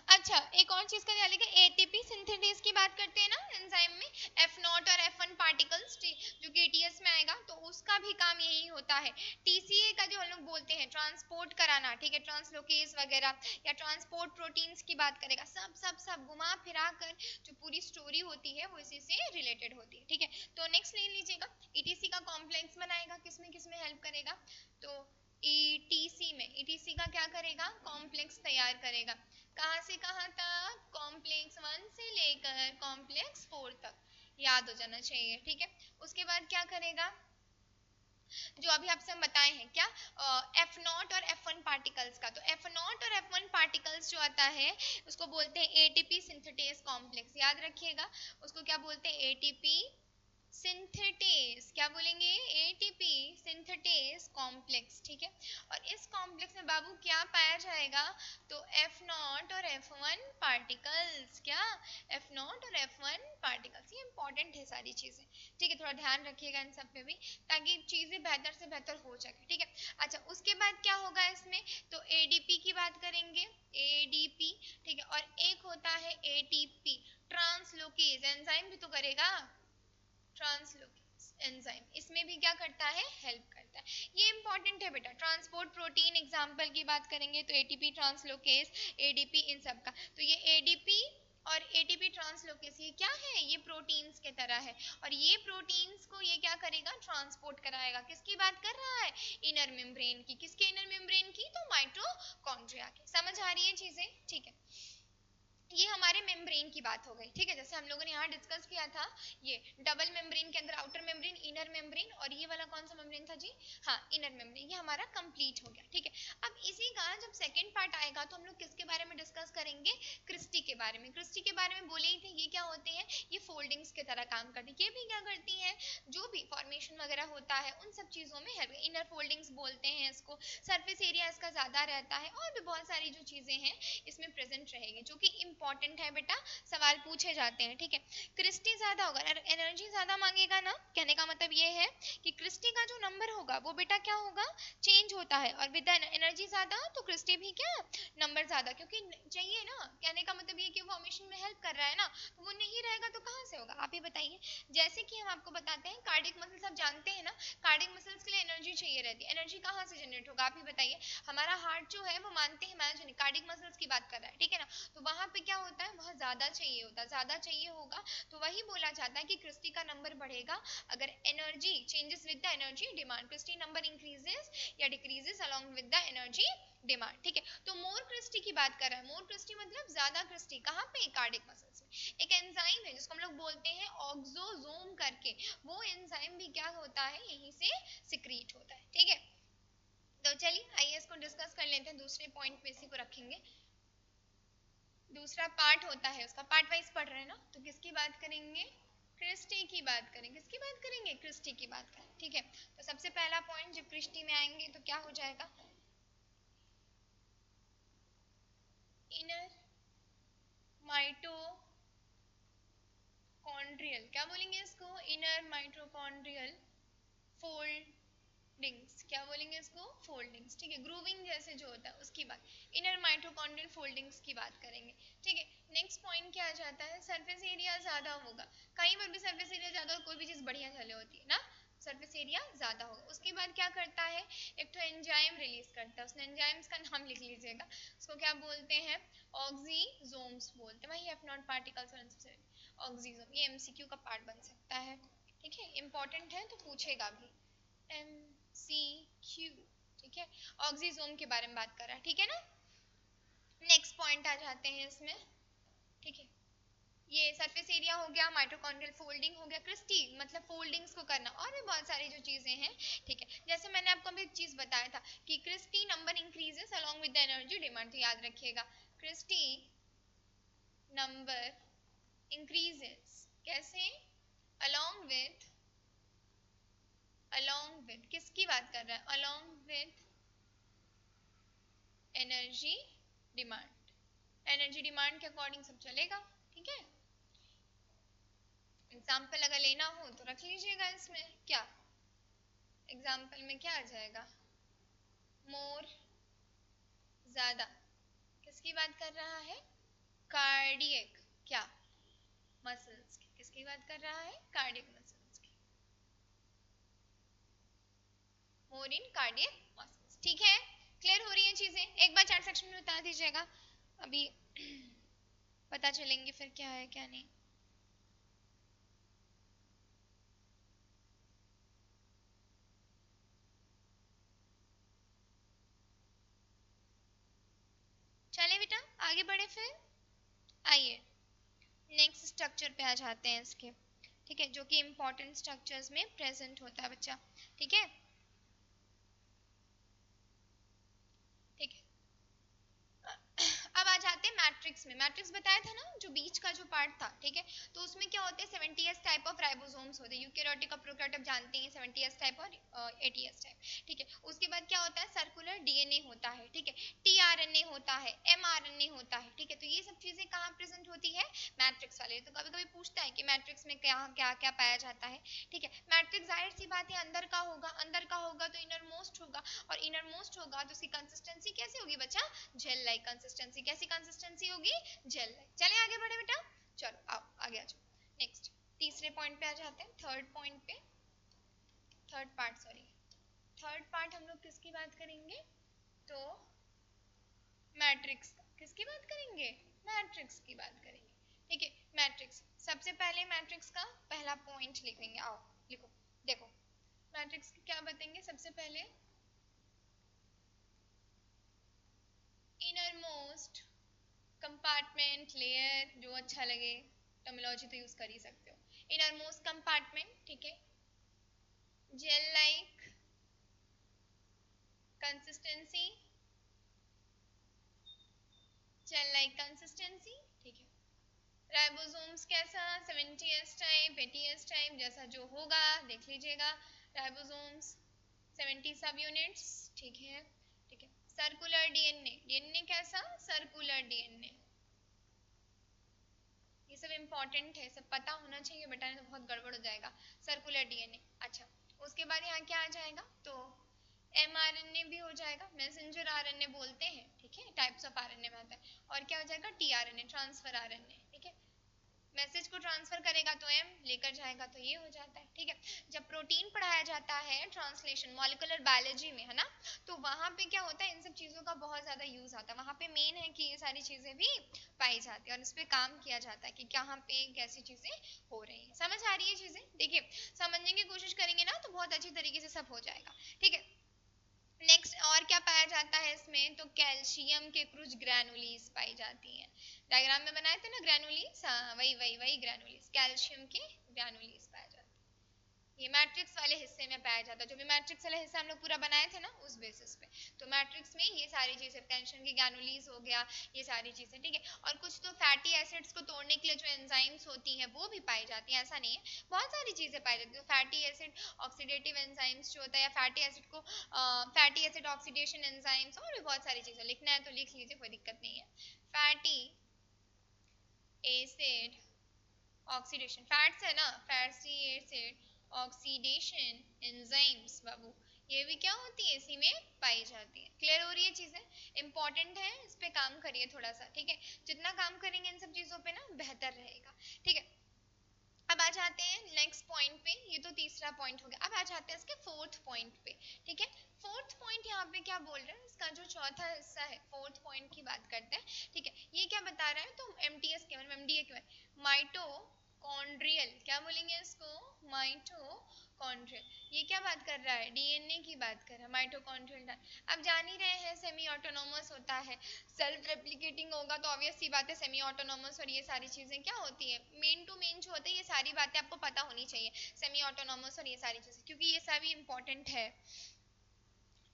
अच्छा, एक और चीज का ध्यान रखिए, एटीपी सिंथेटेज की बात करते हैं ना एंजाइम में, F0 और F1 पार्टिकल्स जो कि टीएस में आएगा, तो उसका भी काम यही होता है। टीसीए का जो हम लोग बोलते हैं, ट्रांसपोर्ट कराना, ठीक है, ट्रांसलोकेज वगैरह, या ट्रांसपोर्ट प्रोटीन्स की बात करेगा, सब सब सब घुमा फिरा कर जो पूरी स्टोरी होती है वो इसी से रिलेटेड होती है। ठीक है, तो नेक्स्ट ले लीजिएगा, ईटीसी का कॉम्प्लेक्स बनाएगा, किसमें किसमें हेल्प करेगा, तो ईटीसी में, ईटीसी का क्या करेगा, कॉम्प्लेक्स तैयार करेगा। कहाँ से कहाँ तक, कॉम्प्लेक्स 1 से लेकर कॉम्प्लेक्स 4 तक, याद हो जाना चाहिए। ठीक है, उसके बाद क्या करेगा, जो अभी आपसे हम बताए हैं, क्या F0 और F1 पार्टिकल्स का, तो F0 और F1 पार्टिकल्स जो आता है उसको बोलते हैं एटीपी सिंथेटेज कॉम्प्लेक्स। याद रखिएगा, उसको क्या बोलते हैं, एटीपी सिंथेटेज, क्या बोलेंगे, एटीपी सिंथेटेज कॉम्प्लेक्स। ठीक है, और इस कॉम्प्लेक्स में बाबू क्या पाया जाएगा, तो F0 और F1 पार्टिकल्स। क्या, F0 और F1 पार्टिकल्स, ये इंपॉर्टेंट है सारी चीजें। ठीक है, थोड़ा ध्यान रखिएगा इन सब पे भी, ताकि चीजें बेहतर से बेहतर हो सके। ठीक है, अच्छा, उसके बाद क्या होगा इसमें, तो एडीपी की बात करेंगे, एडीपी। ठीक है, और एक होता है एटीपी, ट्रांसलोकेज एंजाइम भी तो करेगा, ट्रांसलोकेज एंजाइम, इसमें भी क्या करता है, हेल्प करता है। ये इंपॉर्टेंट है बेटा, ट्रांसपोर्ट प्रोटीन एग्जांपल की बात करेंगे तो एटीपी, ट्रांसलोकेज, एडीपी, इन सब का। तो ये एडीपी और एटीपी ट्रांसलोकेज ये क्या है, ये प्रोटीन्स के तरह है, और ये प्रोटीन्स को ये क्या करेगा, ट्रांसपोर्ट कराएगा। किसकी बात कर रहा है, इनर मेम्ब्रेन की। किसके इनर मेम्ब्रेन की, तो माइटोकॉन्ड्रिया की। समझ आ रही है चीजें? ठीक है, ये हमारे मेम्ब्रेन की बात हो गई। ठीक है, जैसे हम लोगों ने यहाँ डिस्कस किया था, ये डबल मेम्ब्रेन के अंदर आउटर मेम्ब्रेन, इनर मेम्ब्रेन, और ये वाला कौन सा मेम्ब्रेन था जी, हाँ, इनर मेम्ब्रेन, ये हमारा कंप्लीट हो गया। ठीक है, अब इसी का जब सेकंड पार्ट आएगा तो हम लोग किसके बारे में डिस्कस करेंगे, क्रिस्टी के बारे में। क्रिस्टी के बारे में बोले ही थे, ये क्या होते हैं, ये फोल्डिंग्स की तरह काम करती है। ये भी क्या करती हैं, जो भी फॉर्मेशन वगैरह होता है उन सब चीजों में हेल्प, इनर फोल्डिंग्स बोलते हैं इसको, सरफेस एरिया इसका ज्यादा रहता है, और भी बहुत सारी जो चीजें हैं इसमें प्रेजेंट रहेगी, जो कि इंपॉर्टेंट है बेटा, सवाल पूछे जाते हैं। ठीक है, क्रिस्टी ज्यादा होगा, एनर्जी ज्यादा मांगेगा ना, कहने का मतलब ये है कि क्रिस्टी का जो नंबर होगा वो बेटा क्या होगा, चेंज होता है, और विद एनर्जी ज्यादा तो क्रिस्टी भी क्या, नंबर ज्यादा, क्योंकि चाहिए ना, कहने का मतलब ये कि फॉर्मेशन में हेल्प कर रहा है ना, तो वो नहीं रहेगा तो कहाँ से होगा, आप ही बताइए। जैसे कि हम आपको बताते हैं कार्डियक मसल्स, आप जानते हैं ना, कार्डियक मसल्स के लिए एनर्जी एनर्जी चाहिए रहती है। एनर्जी कहाँ से जनरेट होगा आप ही बताइए। हमारा हार्ट जो है वो मानते हैं इमेजिन कार्डियक मसल्स की बात कर रहा है, ठीक है ना, तो वहां पे क्या होता है, वहां ज्यादा चाहिए होता है, ज्यादा चाहिए होगा तो वही बोला जाता है कि क्रिस्टी का नंबर बढ़ेगा अगर energy changes with the energy demand, Christie number increases या decreases along with the energy demand, ठीक है। तो मोर क्रिस्टी की बात कर रहा है, मोर क्रिस्टी मतलब ज्यादा क्रिस्टी, कहाँ पे, कार्डियक मसल्स में। एक एंजाइम है जिसको हम लोग बोलते हैं ऑक्सोसोम करके, वो एंजाइम भी क्या होता है, यहीं से सिक्रीट होता है, ठीक है। तो चलिए आइए इसको डिस्कस कर लेते हैं, दूसरे पॉइंट में इसी को रखेंगे। दूसरा पार्ट होता है उसका, पार्ट वाइज पढ़ रहे हैं ना, तो किसकी बात करेंगे, क्रिस्टी की बात करेंगे, किसकी बात करेंगे, क्रिस्टी की बात करेंगे, ठीक है। तो सबसे पहला पॉइंट जब क्रिस्टी में आएंगे तो क्या हो जाएगा, इनर माइटोकॉन्ड्रियल, क्या बोलेंगे इसको, इनर माइटोकॉन्ड्रियल फोल्डिंग्स, क्या बोलेंगे इसको, फोल्डिंग्स, ठीक है। ग्रूविंग जैसे जो होता है उसकी बात, इनर माइटोकॉन्ड्रियल फोल्डिंग्स की बात करेंगे, ठीक है। नेक्स्ट पॉइंट क्या आ जाता है, सरफेस एरिया ज्यादा होगा, कहीं पर भी सरफेस एरिया ज्यादा हो, कोई भी चीज बढ़िया चले होती है ना, सरफेस एरिया ज्यादा होगा। उसके बाद क्या करता है, एक तो एंजाइम रिलीज करता है, उसने एंजाइम्स का नाम लिख लीजिएगा, उसको क्या बोलते हैं, ऑक्सीजोम्स बोलते हैं, वही एफ नॉट पार्टिकल्स ऑक्सीजोम, ये एमसीक्यू का पार्ट बन सकता है, ठीक है, इंपॉर्टेंट है तो पूछेगा भी, MCQ, ठीक है। ऑक्सीजोम के बारे में बात कर रहा है, ठीक है ना। नेक्स्ट पॉइंट आ जाते हैं इसमें, ठीक है। ये सरफेस एरिया हो गया, माइटोकॉन्ड्रियल फोल्डिंग हो गया, क्रिस्टी मतलब फोल्डिंग्स को करना, और भी बहुत सारी जो चीजें हैं, ठीक है। जैसे मैंने आपको अभी एक चीज बताया था कि cristae number increases along with the energy demand, तो याद रखिएगा क्रिस्टी नंबर इंक्रीजेस कैसे, अलोंग विद किसकी बात कर रहा है, along with energy demand, energy demand के अकॉर्डिंग सब चलेगा, ठीक है। एग्जाम्पल अगर लेना हो तो रख लीजिएगा इसमें, क्या एग्जाम्पल में क्या आ जाएगा, मोर ज्यादा, किसकी बात कर रहा है, कार्डियक क्या मसल्स की, किसकी बात कर रहा है, कार्डियक मसल्स की, मोर इन कार्डियक मसल्स, ठीक है। क्लियर हो रही है चीजें, एक बार चैट सेक्शन में बता दीजिएगा, अभी पता चलेंगे फिर क्या है क्या नहीं। चले बेटा आगे बढ़े फिर, आइए नेक्स्ट स्ट्रक्चर पे आ जाते हैं इसके, ठीक है, जो कि इंपॉर्टेंट स्ट्रक्चर्स में प्रेजेंट होता है बच्चा, ठीक है, ठीक है। अब आ जाते हैं मैट्रिक्स में, मैट्रिक्स बताया था ना जो बीच का जो पार्ट था, ठीक है। तो उसमें क्या होते हैं 70s टाइप ऑफ राइबोसोम्स होते हैं, यूकेरियोटिक और प्रोकैरियोटिक जानते हैं 70s टाइप और 80s टाइप, ठीक है। उसके बाद क्या होता है, सर्कुलर डीएनए होता है, ठीक है, टीआरएनए होता है, एमआरएनए होता है, ठीक है। तो ये सब चीजें कहाँ प्रेजेंट होती है, मैट्रिक्स वाले, तो कभी कभी पूछता है कि मैट्रिक्स में क्या क्या क्या पाया जाता है, ठीक है। मैट्रिक्स जाहिर सी बात है अंदर का होगा, अंदर का होगा तो इनर मोस्ट होगा, और इनर मोस्ट होगा तो उसकी कंसिस्टेंसी कैसी होगी बच्चा, जेल लाइक कंसिस्टेंसी, कैसी कंसिस्टेंसी होगी, जेल लाइक। चले आगे बढ़े बेटा, चलो आओ आगे आ जाओ, नेक्स्ट तीसरे पॉइंट पे आ जाते हैं, थर्ड पॉइंट पे, third part sorry, third part हम लोग किसकी बात करेंगे, तो मैट्रिक्स, किसकी बात करेंगे, मैट्रिक्स की बात करेंगे, ठीक है। मैट्रिक्स, सबसे पहले मैट्रिक्स का पहला पॉइंट लिखेंगे, आओ लिखो, देखो मैट्रिक्स क्या बताएंगे, सबसे पहले इनर मोस्ट कंपार्टमेंट लेयर, जो अच्छा लगे टर्मिनोलॉजी तो यूज कर ही सकते हो, इनर मोस्ट कंपार्टमेंट, ठीक है, gel like consistency, gel like consistency, ठीक है। राइबोसोम्स कैसा, 70s टाइप 80s टाइप जैसा जो होगा देख लीजिएगा, राइबोसोम्स 70 सब यूनिट्स, ठीक है, ठीक है। सर्कुलर डीएनए, डीएनए कैसा, सर्कुलर डीएनए, ये सब इंपॉर्टेंट है, सब पता होना चाहिए, बताने तो बहुत गड़बड़ हो जाएगा, सर्कुलर डीएनए, अच्छा। उसके बाद यहाँ क्या आ जाएगा, तो mRNA भी हो जाएगा, मैसेंजर आरएनए बोलते हैं, ठीक है, टाइप्स ऑफ आरएनए में आता है, और क्या हो जाएगा टीआरएनए, ट्रांसफर आरएनए, ठीक है। मैसेज को ट्रांसफर करेगा तो एम, लेकर जाएगा तो ये हो जाता है, ठीक है। जब प्रोटीन पढ़ाया जाता है ट्रांसलेशन मॉलिक्यूलर बायोलॉजी में, है ना, तो वहाँ पे क्या होता है, इन सब चीज़ों का बहुत ज़्यादा यूज़ आता है। वहाँ पे मेन है कि ये सारी चीज़ें भी पाई जाती है और इस पर काम किया जाता है कि कहाँ पे कैसी चीज़ें हो रही हैं। समझ आ रही है चीज़ें? देखिए, समझने की कोशिश करेंगे ना तो बहुत अच्छी तरीके से सब हो जाएगा, ठीक है। नेक्स्ट और क्या पाया जाता है इसमें, तो कैल्शियम के कुछ ग्रैनुलीज पाई जाती हैं। डायग्राम में बनाए थे ना ग्रैनुलीज, हाँ वही वही वही ग्रैनुलीज, कैल्शियम के ग्रैनुलीज पाए जाते हैं। ये मैट्रिक्स वाले हिस्से में पाया जाता है, जो भी मैट्रिक्स वाला हिस्सा हम लोग पूरा बनाए थे ना उस बेसिस पे। तो मैट्रिक्स में ये सारी चीजें, कैल्शियम की ग्रैनुलीज हो गया, ये सारी चीजें, ठीक है। और कुछ तो फैटी एसिड्स को तोड़ने के लिए जो एंजाइम्स होती हैं वो भी पाई जाती हैं, ऐसा नहीं है, बहुत सारी चीजें पाई जाती है। तो फैटी एसिड ऑक्सीडेटिव एंजाइम्स जो होता है, या फैटी एसिड को फैटी एसिड ऑक्सीडेशन एंजाइम्स, और भी बहुत सारी चीजें लिखना है तो लिख लीजिए, कोई दिक्कत नहीं है। फैटी एसिड ऑक्सीडेशन, फैट्स है ना, फैटी एसिड ऑक्सीडेशन एंजाइम्स बाबू, ये भी क्या होती है, इसी में पाई जाती है। क्लियर हो रही है चीजें? इंपॉर्टेंट है, इस पे काम करिए थोड़ा सा, ठीक है। जितना काम करेंगे इन सब चीजों पे ना बेहतर रहेगा, ठीक है। अब आ जाते हैं नेक्स्ट पॉइंट पे, ये तो तीसरा पॉइंट हो गया। अब आ जाते हैं इसके फोर्थ पॉइंट पे, ठीक है। फोर्थ पॉइंट यहाँ पे क्या बोल रहा है, इसका जो चौथा हिस्सा है, फोर्थ पॉइंट की बात करते हैं, ठीक है। ये क्या बता रहा है, तो एमटीएस के मतलब एमडीए के माइटोकॉन्ड्रियल, क्या बोलेंगे इसको, माइटोकॉन्ड्रियल। ये क्या बात कर रहा है, डीएनए की बात कर रहा है, माइटोकॉन्ड्रियल। अब जान ही रहे हैं सेमी ऑटोनोमस होता है, सेल्फ रेप्लिकेटिंग होगा तो ऑब्वियस सी बात है सेमी ऑटोनोमस, और ये सारी चीजें क्या होती है, मेन टू मेन जो होता है, ये सारी बातें आपको पता होनी चाहिए, सेमी ऑटोनोमस और ये सारी चीजें, क्योंकि ये सभी इंपॉर्टेंट है,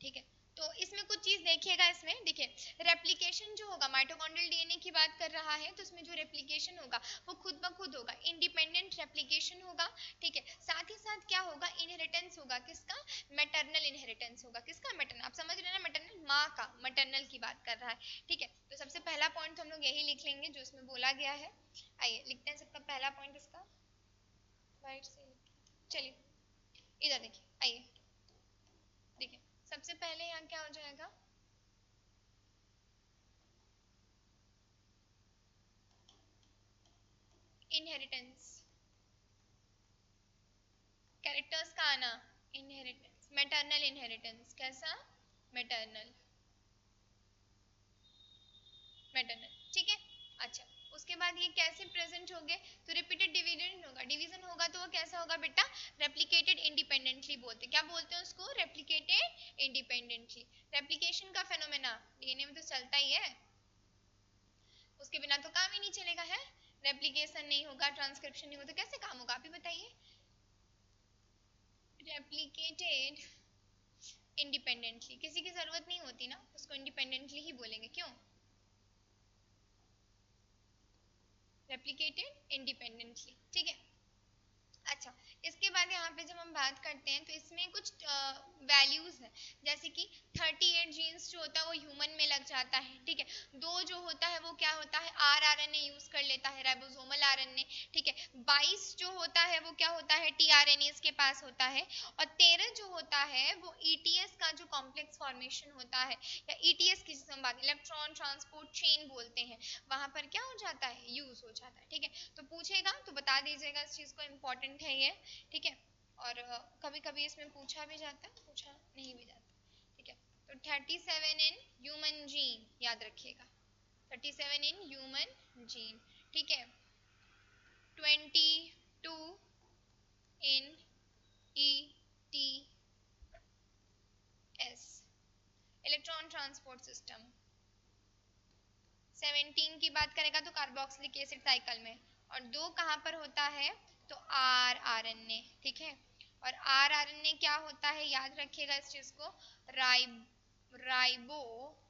ठीक है। तो इसमें कुछ चीज देखिएगा, इसमें देखिए रेप्लिकेशन जो होगा, माइटोकॉन्ड्रियल डीएनए की बात कर रहा है, तो इसमें जो रेप्लिकेशन होगा वो खुद ब खुद होगा, इंडिपेंडेंट रेप्लिकेशन होगा, ठीक है। साथ ही साथ क्या होगा, इनहेरिटेंस होगा, किसका, मैटरनल इनहेरिटेंस होगा, किसका, मैटरनल। आप समझ रहे हैं ना, मैटरनल माँ का, मैटरनल की बात कर रहा है, ठीक है। तो सबसे पहला पॉइंट तो हम लोग यही लिख लेंगे जो इसमें बोला गया है। आइए लिखते हैं सबका पहला पॉइंट इसका, राइट से, चलिए इधर देखिए, आइए देखिए, सबसे पहले यहाँ क्या हो जाएगा, इनहेरिटेंस, कैरेक्टर्स का आना, इनहेरिटेंस, मैटरनल इनहेरिटेंस, कैसा, मैटरनल, मैटरनल, ठीक है। अच्छा, उसके बाद ये कैसे प्रेजेंट होंगे, तो रिपीटेड डिवीजन होगा, डिवीजन होगा तो वो कैसा होगा बेटा, रेप्लिकेटेड इंडिपेंडेंटली बोलते हैं, क्या बोलते हैं उसको, रेप्लिकेटेड इंडिपेंडेंटली। रेप्लिकेशन का फेनोमेना डीएनए में तो चलता ही है, उसके बिना तो काम ही नहीं चलेगा है, रेप्लिकेशन नहीं होगा, ट्रांसक्रिप्शन नहीं होगा तो कैसे काम होगा, आप ही बताइए। रेप्लिकेटेड इंडिपेंडेंटली, किसी की जरूरत नहीं होती ना, उसको इंडिपेंडेंटली ही बोलेंगे, क्यों, रेप्लिकेटेड इंडिपेंडेंटली, ठीक है। अच्छा, इसके बाद यहाँ पे जब हम बात करते हैं तो इसमें कुछ वैल्यूज हैं, जैसे कि 38 जीन्स जो होता है वो ह्यूमन में लग जाता है, ठीक है। दो जो होता है वो क्या होता है, आरआरएनए यूज कर लेता है, राइबोसोमल आरएनए, ठीक है। 22 जो होता है वो क्या होता है, टीआरएनए के पास होता है, और 13 जो होता है वो ईटीएस का जो कॉम्प्लेक्स फॉर्मेशन होता है, या ईटीएस की जिसे हम बात इलेक्ट्रॉन ट्रांसपोर्ट चेन बोलते हैं, वहां पर क्या हो जाता है, यूज हो जाता है, ठीक है। तो पूछेगा तो बता दीजिएगा इस चीज को, इम्पोर्टेंट है ये, ठीक है। और कभी कभी इसमें पूछा भी जाता है, पूछा नहीं भी जाता, ठीक है। तो 37 इन ह्यूमन जीन याद रखिएगा, 37 इन ह्यूमन जीन, ठीक है। 22 इन ETS इलेक्ट्रॉन ट्रांसपोर्ट सिस्टम, 17 की बात करेगा तो कार्बोक्सिलिक एसिड साइकिल में, और दो कहाँ पर होता है, तो आरआरएनए, ठीक है। और आरआरएनए क्या होता है, याद रखिएगा इस चीज को, राइबोसोमल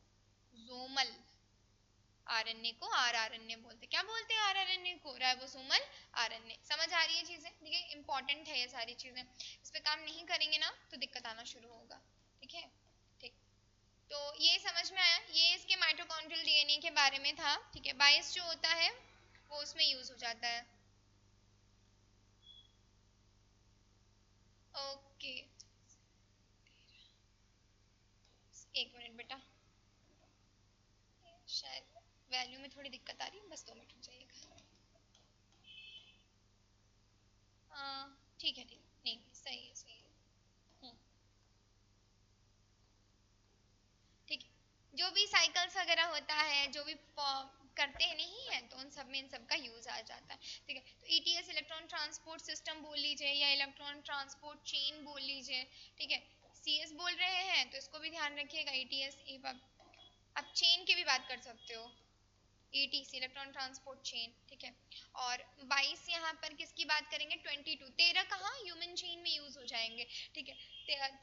आरएनए को आरआरएनए बोलते हैं, क्या बोलते हैं आरआरएनए को, राइबोसोमल आरएनए। समझ आ रही है चीजें, ठीक है, इंपॉर्टेंट है ये सारी चीजें, इस पे काम नहीं करेंगे ना तो दिक्कत आना शुरू होगा, ठीक है, ठीक। तो ये समझ में आया, ये इसके माइटोकॉन्ड्रियल डीएनए के बारे में था, ठीक है। 22 जो होता है वो उसमें यूज हो जाता है, ओके। एक मिनट बेटा, शायद वैल्यू में थोड़ी दिक्कत आ रही है, बस 2 मिनट रुक जाइएगा। ठीक है ठीक है, नहीं सही है सही है। हम्म, ठीक है, जो भी साइकिल्स वगैरह होता है, जो भी करते हैं नहीं है, तो उन सब में इन सब का यूज आ जाता है। ठीक है, तो ईटीएस इलेक्ट्रॉन ट्रांसपोर्ट सिस्टम बोल लीजिए या इलेक्ट्रॉन ट्रांसपोर्ट चेन बोल लीजिए। ठीक है, सीएस बोल रहे हैं तो इसको भी ध्यान रखिएगा, ईटीएस। अब चेन की भी बात कर सकते हो, ईटीसी इलेक्ट्रॉन ट्रांसपोर्ट चेन। ठीक है, और 22 यहाँ पर किसकी बात करेंगे, 22, 13 कहाँ ह्यूमन चेन में यूज हो जाएंगे। ठीक है,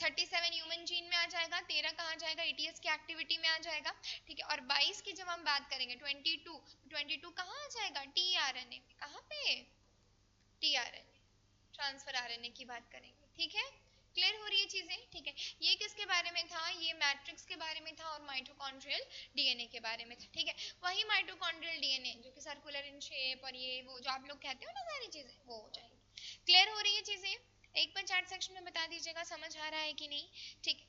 37 ह्यूमन चेन में आ जाएगा, 13 कहाँ जाएगा, ईटीएस की एक्टिविटी में आ जाएगा। ठीक है, और 22 की जब हम बात करेंगे 22, 22 कहाँ आ जाएगा, टीआरएनए में। कहाँ पे, टीआरएनए, ट्रांसफर आरएनए की बात करेंगे। ठीक है, क्लियर हो रही है चीजें। ठीक है, ये किसके बारे में था, ये मैट्रिक्स के बारे में था और माइटोकॉन्ड्रियल डीएनए के बारे में था। ठीक है, वही माइटोकॉन्ड्रियल डीएनए जो कि सर्कुलर इन शेप और ये वो जो आप लोग कहते हो ना सारी चीजें, वो हो जाएगी। क्लियर हो रही है चीजें, एक बार चैट सेक्शन में बता दीजिएगा समझ आ रहा है कि नहीं। ठीक है,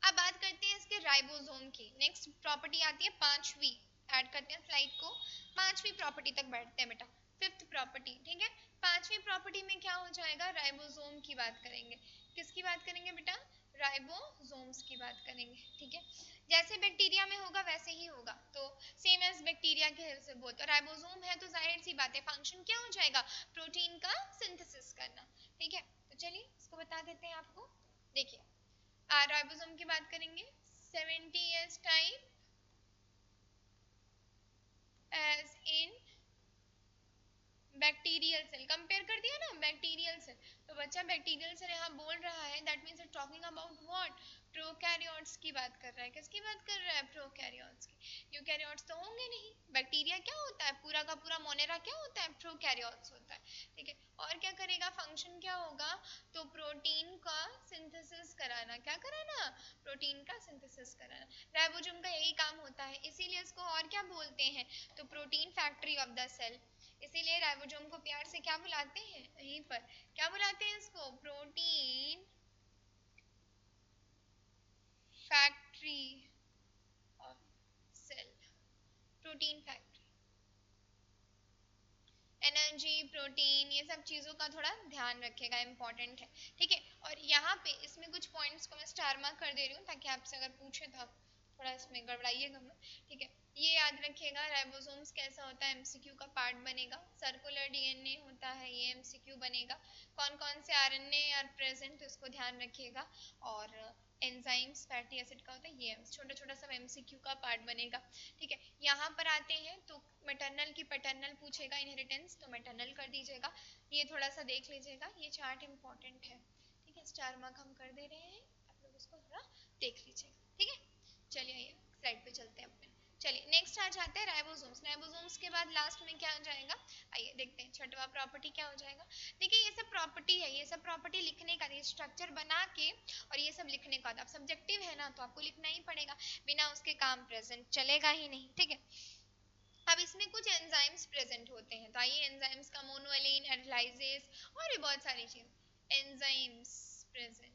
अब बात करते हैं इसके राइबोसोम की। नेक्स्ट प्रॉपर्टी आती है पांचवी, ऐड करते हैं स्लाइड को, पांचवी प्रॉपर्टी तक बैठते हैं बेटा, फिफ्थ प्रॉपर्टी। ठीक है, पांचवी प्रॉपर्टी में क्या हो जाएगा, राइबोसोम की बात करेंगे। किसकी बात करेंगे बेटा, राइबोसोम्स की बात करेंगे। ठीक है, जैसे बैक्टीरिया में होगा वैसे ही होगा, तो सेम एज बैक्टीरिया के से बोलते हैं, राइबोसोम है तो जाहिर सी बात है फंक्शन क्या हो जाएगा, प्रोटीन का सिंथेसिस करना। ठीक है, तो चलिए इसको बता देते हैं आपको। देखिए, राइबोसोम की बात करेंगे, 70s type as in bacterial cell, compare कर दिया ना बैक्टीरियल सेल, तो बच्चा बैक्टीरियल सेल यहाँ बोल रहा है, that means it talking about what, prokaryotes की बात कर रहा है। किसकी बात कर रहा है, प्रोकैरियोट्स की। यूकैरियोट्स तो होंगे नहीं, बैक्टीरिया क्या होता है, पूरा का पूरा मोनेरा क्या होता है, प्रोकैरियोट्स होता है। ठीक है, और क्या करेगा, फंक्शन क्या होगा, तो प्रोटीन का सिंथेसिस कराना। क्या कराना, प्रोटीन का सिंथेसिस कराना। राइबोसोम का यही काम होता है, इसीलिए इसको और क्या बोलते हैं, तो protein factory of the cell. इसीलिए राइबोसोम को प्यार से क्या बुलाते हैं, यहीं पर क्या बुलाते हैं इसको, protein factory of cell, protein factory. Energy, protein, ये सब चीजों का थोड़ा ध्यान रखिएगा, इंपॉर्टेंट है। ठीक है, और यहाँ पे इसमें कुछ पॉइंट्स को मैं स्टार मार्क कर दे रही हूँ ताकि आपसे अगर पूछे तो आप थोड़ा इसमें गड़बड़ाइएगा मत। ठीक है, ये याद रखिएगा, राइबोसोम्स कैसा होता है, एमसीक्यू का पार्ट बनेगा। सर्कुलर डीएनए होता है, ये एमसीक्यू बनेगा। कौन कौन से आरएनए आर प्रेजेंट, इसको ध्यान रखिएगा। और एंजाइम्स, फैटी एसिड का होता है, ये छोटा छोटा सब एमसीक्यू का पार्ट बनेगा। ठीक है, यहाँ पर आते हैं तो मैटरनल की पैटर्नल पूछेगा, इनहेरिटेंस तो मैटरनल कर दीजिएगा। ये थोड़ा सा देख लीजिएगा, ये चार्ट इंपॉर्टेंट है। ठीक है, स्टार मार्क हम कर दे रहे हैं, आप लोग इसको थोड़ा देख लीजिएगा। ठीक है, चलिए स्लाइड पे चलते हैं अपने। चलिए नेक्स्ट आ जाते हैं राइबोसोम्स। राइबोसोम्स के बाद लास्ट में क्या आ जाएगा, आइए देखते हैं छठवां प्रॉपर्टी क्या हो जाएगा। देखिए ये सब प्रॉपर्टी है, ये सब प्रॉपर्टी लिखने का, ये स्ट्रक्चर बना के और ये सब लिखने का, अब सब्जेक्टिव है ना तो आपको लिखना ही पड़ेगा, बिना उसके काम प्रेजेंट चलेगा ही नहीं। ठीक है, अब इसमें कुछ एंजाइम्स प्रेजेंट होते हैं, तो आइए एंजाइम्स का, मोनोएलिन, एल्डलाइजेस और भी बहुत सारी चीज एंजाइम्स प्रेजेंट।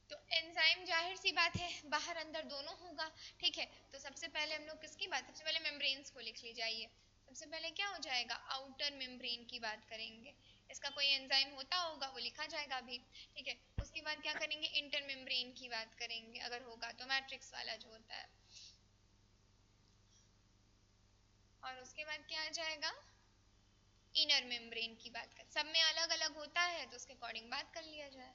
तो एंजाइम जाहिर सी बात है बाहर अंदर दोनों होगा। ठीक है, तो सबसे पहले हम लोग किसकी बात, सबसे पहले मेम्ब्रेन्स को लिख ली जाइए। सबसे पहले क्या हो जाएगा, आउटर मेम्ब्रेन की बात करेंगे। इसका कोई एंजाइम होता होगा वो लिखा जाएगा अभी। ठीक है, उसके बाद क्या करेंगे, इंटर मेम्ब्रेन की बात करेंगे, अगर होगा तो मैट्रिक्स वाला जो होता है। और उसके बाद क्या आ जाएगा, इनर मेम्ब्रेन की बात कर, सब में अलग अलग होता है तो उसके अकॉर्डिंग बात कर लिया जाए।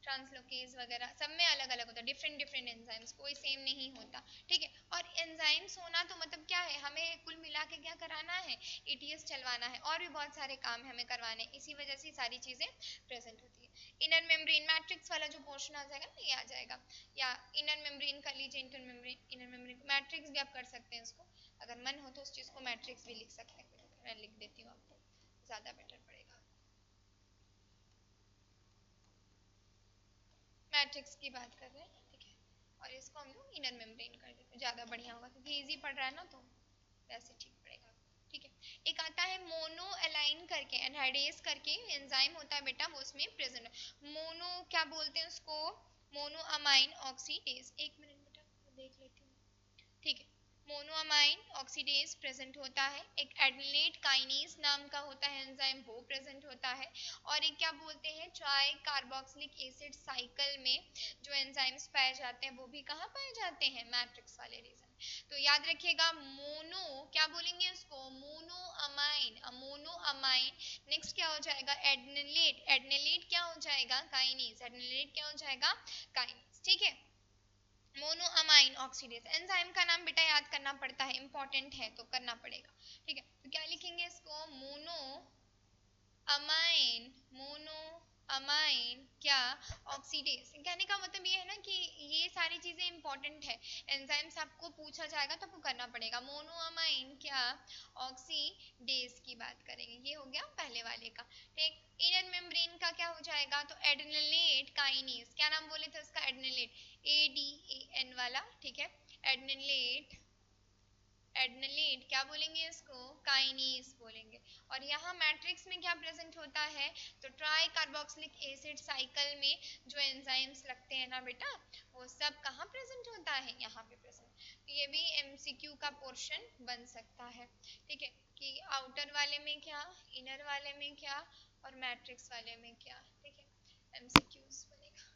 ट्रांसलोकेज वगैरह सब में अलग अलग होता है, डिफरेंट डिफरेंट एंजाइम्स, कोई सेम नहीं होता। ठीक है, और एंजाइम्स होना तो मतलब क्या है, हमें कुल मिला के क्या कराना है, ईटीएस चलवाना है और भी बहुत सारे काम हमें करवाने, इसी वजह से सारी चीजें प्रेजेंट होती है। इनर मेम्ब्रेन मैट्रिक्स वाला जो पोर्शन आ जाएगा ना, ये आ जाएगा, या इनर मेम्ब्रेन कर लीजिए, inter membrane, inner membrane matrix भी आप कर सकते हैं इसको, अगर मन हो तो उस चीज को मैट्रिक्स भी लिख सकते हैं। मैं लिख देती हूँ आपको, ज्यादा बेटर पड़ेगा। मैट्रिक्स की बात कर रहे हैं। ठीक है, और इसको हम लोग इनर मेम्ब्रेन कर देते हैं, ज़्यादा बढ़िया होगा क्योंकि इजी पड़ रहा है ना, तो वैसे ठीक पड़ेगा। ठीक है, एक आता है मोनो अलाइन करके, एनहाइडेज करके एंजाइम होता है बेटा, वो उसमें प्रेजेंट है। मोनो क्या बोलते हैं उसको, मोनो अमाइन ऑक्सीडेज। एक मिनट बेटा मैं देख लेती हूँ। ठीक है, मोनोअमाइन ऑक्सीडेज प्रेजेंट होता है, एक एडेनिलेट काइनेज नाम का होता है एंजाइम, वो प्रेजेंट होता है, और एक क्या बोलते हैं ट्राई कार्बोक्सिलिक एसिड साइकिल में जो एंजाइम्स पाए जाते हैं वो भी कहाँ पाए जाते हैं, मैट्रिक्स वाले रीजन। तो याद रखिएगा मोनो क्या बोलेंगे उसको, मोनोअमाइन, मोनोअमाइन। नेक्स्ट क्या हो जाएगा, एडेनिलेट, एडेनिलेट क्या हो जाएगा, काइनेज, एडेनिलेट क्या हो जाएगा, काइनेज। ठीक है, मोनोअमाइन ऑक्सीडेज एंजाइम का नाम बेटा याद करना पड़ता है, इंपॉर्टेंट है तो करना पड़ेगा। ठीक है, तो क्या लिखेंगे इसको, मोनो अमाइन, मोनो अमाइन क्या, ऑक्सीडेज। कहने का मतलब ये है ना कि ये सारी चीजें इंपॉर्टेंट है, एंजाइम्स आपको पूछा जाएगा तो आपको करना पड़ेगा। मोनो अमाइन क्या, ऑक्सीडेज की बात करेंगे, ये हो गया पहले वाले का। ठीक, इनर मेम्ब्रेन का क्या हो जाएगा, तो एडेनिलेट काइनेज, क्या नाम बोले थे उसका, एडेनिलेट, ADAN वाला। ठीक है, एडेनिलेट, एडेनिलेट क्या बोलेंगे इसको, काइनेज बोलेंगे। और यहाँ मैट्रिक्स में क्या प्रेजेंट होता है, तो ट्राई कार्बोक्सिलिक एसिड साइकिल में जो एंजाइम्स लगते हैं ना बेटा, वो सब कहाँ प्रेजेंट होता है, यहाँ पे प्रेजेंट। तो ये भी MCQ का पोर्शन बन सकता है। ठीक है, कि आउटर वाले में क्या, इनर वाले में क्या, और मैट्रिक्स वाले में क्या। ठीक है, MCQs बनेगा।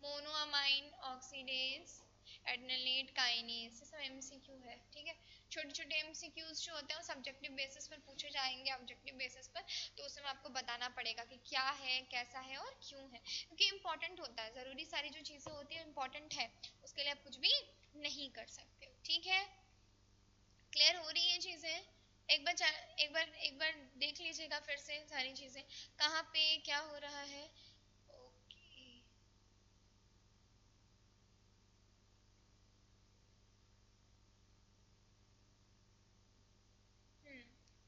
मोनोअमाइन ऑक्सीडेज, एडेनिलेट काइनेज, ये सब MCQ है। ठीक है, छोटे छोटे MCQs जो होते हैं वो सब्जेक्टिव बेसिस पर पूछे जाएंगे, ऑब्जेक्टिव बेसिस पर, तो उसमें आपको बताना पड़ेगा कि क्या है, कैसा है और क्यों है, क्योंकि इंपॉर्टेंट होता है, जरूरी सारी जो चीजें होती है इंपॉर्टेंट है, उसके लिए आप कुछ भी नहीं कर सकते हो। ठीक है, क्लियर हो रही है चीजें, एक बार देख लीजिएगा फिर से सारी चीजें कहाँ पे क्या हो रहा है। ओके,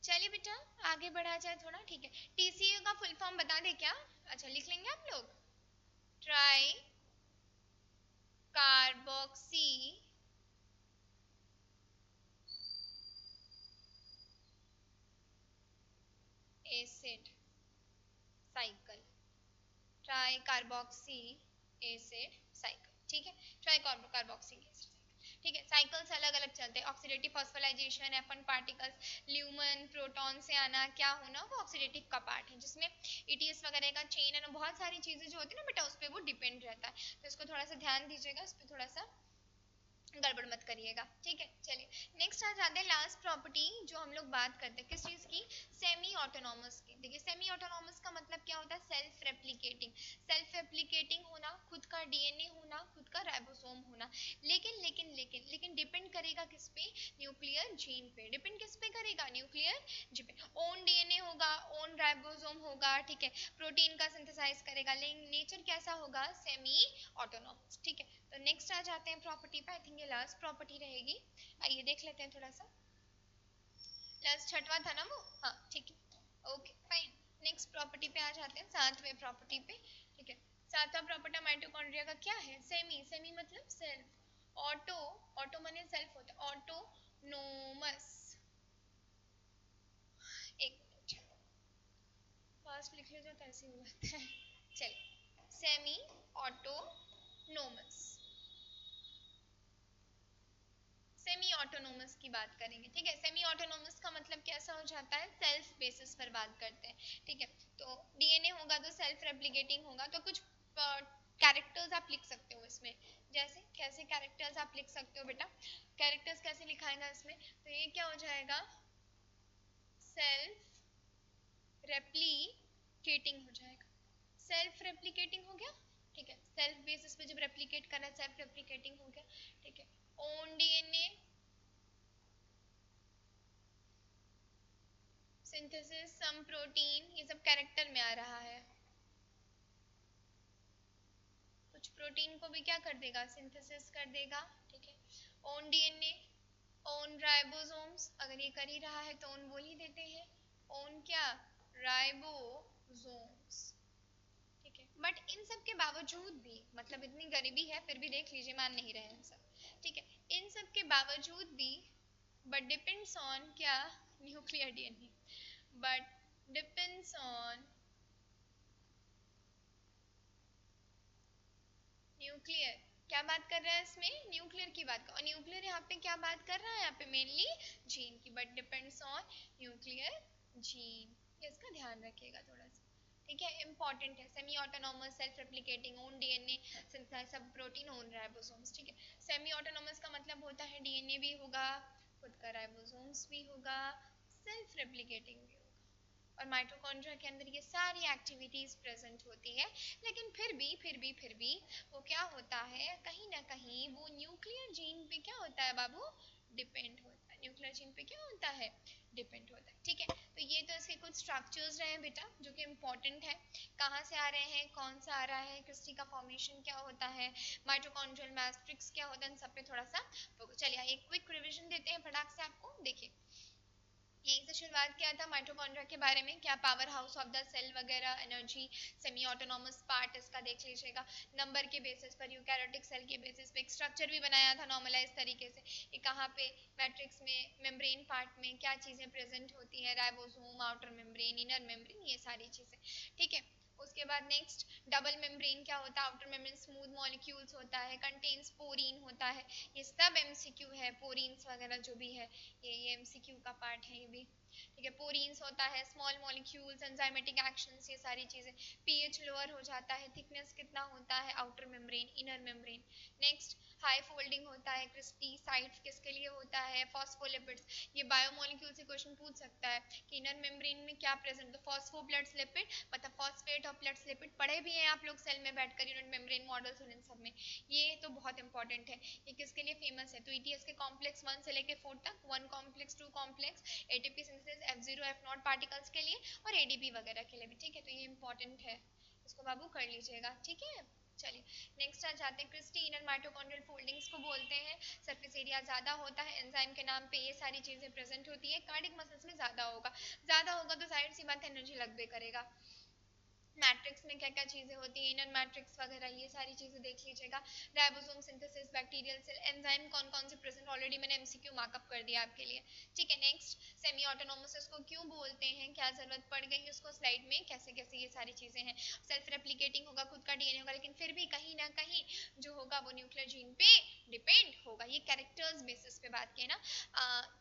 चलिए बेटा आगे बढ़ा जाए थोड़ा। ठीक है, TCA का फुल फॉर्म बता दे क्या, अच्छा लिख लेंगे आप लोग, try carboxy acid cycle, try carboxy acid cycle. ठीक है, ट्राई कार्बोक्सी एसिड, ठीक है, साइकिल्स अलग अलग चलते हैं, oxidative phosphorylation, F1 particles, lumen proton से आना, क्या होना, वो ऑक्सीडेटिव का पार्ट है, जिसमें ETS वगैरह का चेन है, बहुत सारी चीजें जो होती है ना बेटा उस पर वो डिपेंड रहता है, तो इसको थोड़ा सा ध्यान दीजिएगा, उस पर थोड़ा सा गड़बड़ मत करिएगा। ठीक है, चलिए नेक्स्ट आ जाते हैं लास्ट प्रॉपर्टी जो हम लोग बात करते हैं, किस चीज की, सेमी ऑटोनॉमस की। देखिए सेमी ऑटोनॉमस का मतलब क्या होता है, सेल्फ रेप्लिकेटिंग, सेल्फ रेप्लिकेटिंग होना, खुद का DNA होना, खुद का राइबोसोम होना, लेकिन लेकिन लेकिन लेकिन डिपेंड करेगा किस पे, न्यूक्लियर जीन पे, डिपेंड किस पे करेगा, न्यूक्लियर जीन पे। ओन DNA होगा, ओन राइबोसोम होगा, ठीक है, प्रोटीन का सिंथेसाइज करेगा, लेकिन नेचर कैसा होगा, सेमी ऑटोनॉमस। ठीक है, तो नेक्स्ट आ जाते हैं प्रॉपर्टी पे, आई थिंक ये लास्ट प्रॉपर्टी रहेगी, आइए देख लेते हैं थोड़ा सा, लास्ट छठवां था ना वो, हाँ ठीक है, ओके फाइन। नेक्स्ट प्रॉपर्टी पे आ जाते हैं, सातवें प्रॉपर्टी पे। ठीक है, सातवां प्रॉपर्टी माइटोकॉन्ड्रिया का क्या है, सेमी, सेमी मतलब सेल्फ, ऑटो, ऑटो माने सेल्फ होता है, ऑटोनोमस, एक मिनट फास्ट लिख लीजिए तो ऐसे हो जाता है। चलिए, सेमी ऑटोनोमस, सेमी ऑटोनोमस की बात करेंगे। ठीक है, सेमी ऑटोनोमस का मतलब कैसा हो जाता है, सेल्फ बेसिस पर बात करते हैं। ठीक है, तो DNA होगा तो सेल्फ रेप्लिकेटिंग होगा, तो कुछ कैरेक्टर्स आप लिख सकते हो इसमें, जैसे कैसे कैरेक्टर्स आप लिख सकते हो बेटा, कैरेक्टर्स कैसे लिखाएगा इसमें, तो ये क्या हो जाएगा, सेल्फ रेप्लिकेटिंग हो जाएगा, सेल्फ रेप्लिकेटिंग हो गया। ठीक है, सेल्फ बेसिस पे जब रेप्लिकेट करना है सेल्फ रेप्लिकेटिंग हो गया। ठीक है, own DNA, synthesis, some protein, ये सब कैरेक्टर में आ रहा है, कुछ प्रोटीन को भी क्या कर देगा, सिंथेसिस कर देगा। ठीक है, ओन DNA, ओन राइबोसोम्स, अगर ये कर ही रहा है तो ओन बोल ही देते हैं, ओन क्या, राइबोसोम्स। ठीक है, बट इन सब के बावजूद भी, मतलब इतनी गरीबी है फिर भी देख लीजिए मान नहीं रहे हैं सब। ठीक है, इन सब के बावजूद भी, बट डिपेंड्स ऑन क्या, nuclear DNA, but depends on nuclear क्या बात कर रहा है इसमें, न्यूक्लियर की बात कर, और न्यूक्लियर यहाँ पे क्या बात कर रहा है, यहाँ पे मेनली जीन की, but depends on nuclear gene, ये इसका ध्यान रखिएगा थोड़ा सा, ठीक है, इंपॉर्टेंट है। Semi autonomous, self replicating, own DNA synthesize, some protein, own ribosomes, ठीक है। सेमी ऑटोनॉमस का मतलब होता है डीएनए भी होगा, खुद का राइबोसोम्स भी होगा, सेल्फ रेप्लिकेटिंग भी होगा, और माइटोकॉन्ड्रिया के अंदर ये सारी एक्टिविटीज प्रेजेंट होती है। लेकिन फिर भी वो क्या होता है, कहीं ना कहीं वो न्यूक्लियर जीन पे क्या होता है बाबू, डिपेंड होता है, न्यूक्लियर जीन पे क्या होता है, डिपेंड होता है, ठीक है। तो ये तो इसके कुछ स्ट्रक्चर्स रहे बेटा जो कि इंपॉर्टेंट है, कहाँ से आ रहे हैं, कौन सा आ रहा है, क्रिस्टी का फॉर्मेशन क्या होता है, माइटोकॉन्ड्रियल मैट्रिक्स क्या होता है, इन सब पे थोड़ा सा चलिए एक क्विक रिवीजन देते हैं फटाक से आपको। देखिए यहीं से शुरुआत किया था माइटोकॉन्ड्रिया के बारे में, क्या powerhouse of the cell वगैरह, एनर्जी, सेमी ऑटोनॉमस पार्ट इसका देख लीजिएगा, नंबर के बेसिस पर, यूकैरियोटिक सेल के बेसिस पे एक स्ट्रक्चर भी बनाया था नॉर्मलाइज तरीके से, ये कहाँ पे, मैट्रिक्स में, मेम्ब्रेन पार्ट में क्या चीजें प्रेजेंट होती है, ribosome, outer membrane, inner membrane, ये सारी चीजें, ठीक है। उसके बाद नेक्स्ट डबल मेम्ब्रेन क्या होता है, आउटर मेम्ब्रेन स्मूथ मॉलिक्यूल्स होता है, कंटेन्स पोरीन होता है, ये सब एमसीक्यू है, पोरीन्स वगैरह जो भी है ये एमसीक्यू का पार्ट है ये भी, ठीक है। पोरीन्स होता है, स्मॉल मॉलिक्यूल्स, एंजाइमेटिक एक्शंस, ये सारी चीजें, पीएच लोअर हो जाता है, थिकनेस कितना होता है, outer membrane, inner membrane, next high folding होता है, क्रिस्टी साइट्स किसके लिए होता है, फॉस्फोलिपिड्स, ये बायोमोलिक्यूल से क्वेश्चन पूछ सकता है कि इनर मेम्ब्रेन में क्या प्रेजेंट, तो फॉस्फोब्लेट्स लिपिड, मतलब फॉस्फेट ऑफ ब्लेट्स लिपिड, पढ़े भी हैं आप लोग सेल में बैठकर यूनिट मेम्ब्रेन मॉडल्स और इन सब में, ये तो बहुत इंपॉर्टेंट है, ये किसके लिए फेमस है, तो ईटीएस के कॉम्प्लेक्स 1 से लेके 4 तक, 1 complex 2 complex, ATP synthesis, F0 F0 particles के लिए और एडीपी वगैरह के लिए भी, ठीक है। तो ये इंपॉर्टेंट है, इसको बाबू कर लीजिएगा, ठीक है। चलिए नेक्स्ट आ जाते हैं, क्रिस्टी इनर माइटोकॉन्ड्रियल फोल्डिंग्स को बोलते हैं, सरफेस एरिया ज्यादा होता है, एंजाइम के नाम पे ये सारी चीजें प्रेजेंट होती है, कार्डिक मसल्स में ज्यादा होगा तो जाहिर सी बात है एनर्जी लगबे करेगा। मैट्रिक्स में क्या क्या चीजें होती है, इनर मैट्रिक्स वगैरह, ये सारी चीजें देख लीजिएगा, ribosome synthesis, bacterial cell, enzyme कौन कौन से प्रेजेंट, ऑलरेडी मैंने एमसीक्यू मार्कअप कर दिया आपके लिए, ठीक है। नेक्स्ट सेमी ऑटोनॉमस इसको क्यों बोलते हैं, क्या जरूरत पड़ गई उसको स्लाइड में, कैसे कैसे ये सारी चीजें हैं, सेल्फ रेप्लिकेटिंग होगा, खुद का डीएनए होगा, लेकिन फिर भी कहीं ना कहीं जो होगा वो न्यूक्लियर जीन पे डिपेंड होगा, ये कैरेक्टर्स बेसिस पे बात की है ना,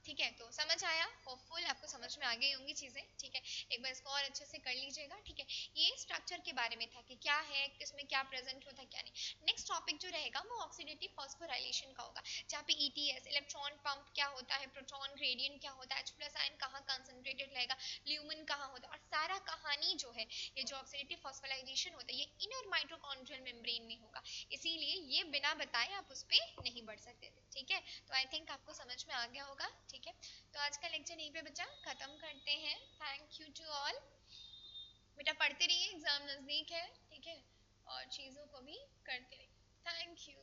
ठीक है। तो समझ आया, होपफुल आपको समझ में आ गई होंगी चीजें, ठीक है। एक बार इसको और अच्छे से कर लीजिएगा, ठीक है। ये स्ट्रक्चर के बारे में था कि क्या है, किसमें क्या प्रेजेंट होता है क्या नहीं। नेक्स्ट टॉपिक जो रहेगा वो ऑक्सीडेटिव फॉस्फोराइलेशन का होगा, जहाँ पे ईटीएस, इलेक्ट्रॉन पंप क्या होता है, प्रोटॉन ग्रेडियंट क्या होता है, H+ आयन कहाँ कंसंट्रेटेड रहेगा, ल्यूमेन कहाँ होता है, और सारा कहानी जो है ये जो ऑक्सीडेटिव फॉस्फोराइलेशन होता है ये इनर माइटोकॉन्ड्रियल मेम्ब्रेन में होगा, इसीलिए ये बिना बताए आप उस पर नहीं बढ़ सकते थे, ठीक है। तो आई थिंक आपको समझ में आ गया होगा, ठीक है। तो आज का लेक्चर यहीं पे बच्चा खत्म करते हैं, थैंक यू टू ऑल, बेटा पढ़ते रहिए, एग्जाम नजदीक है, ठीक है, और चीजों को भी करते रहिए, थैंक यू।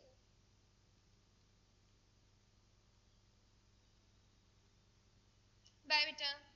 बाय बेटा।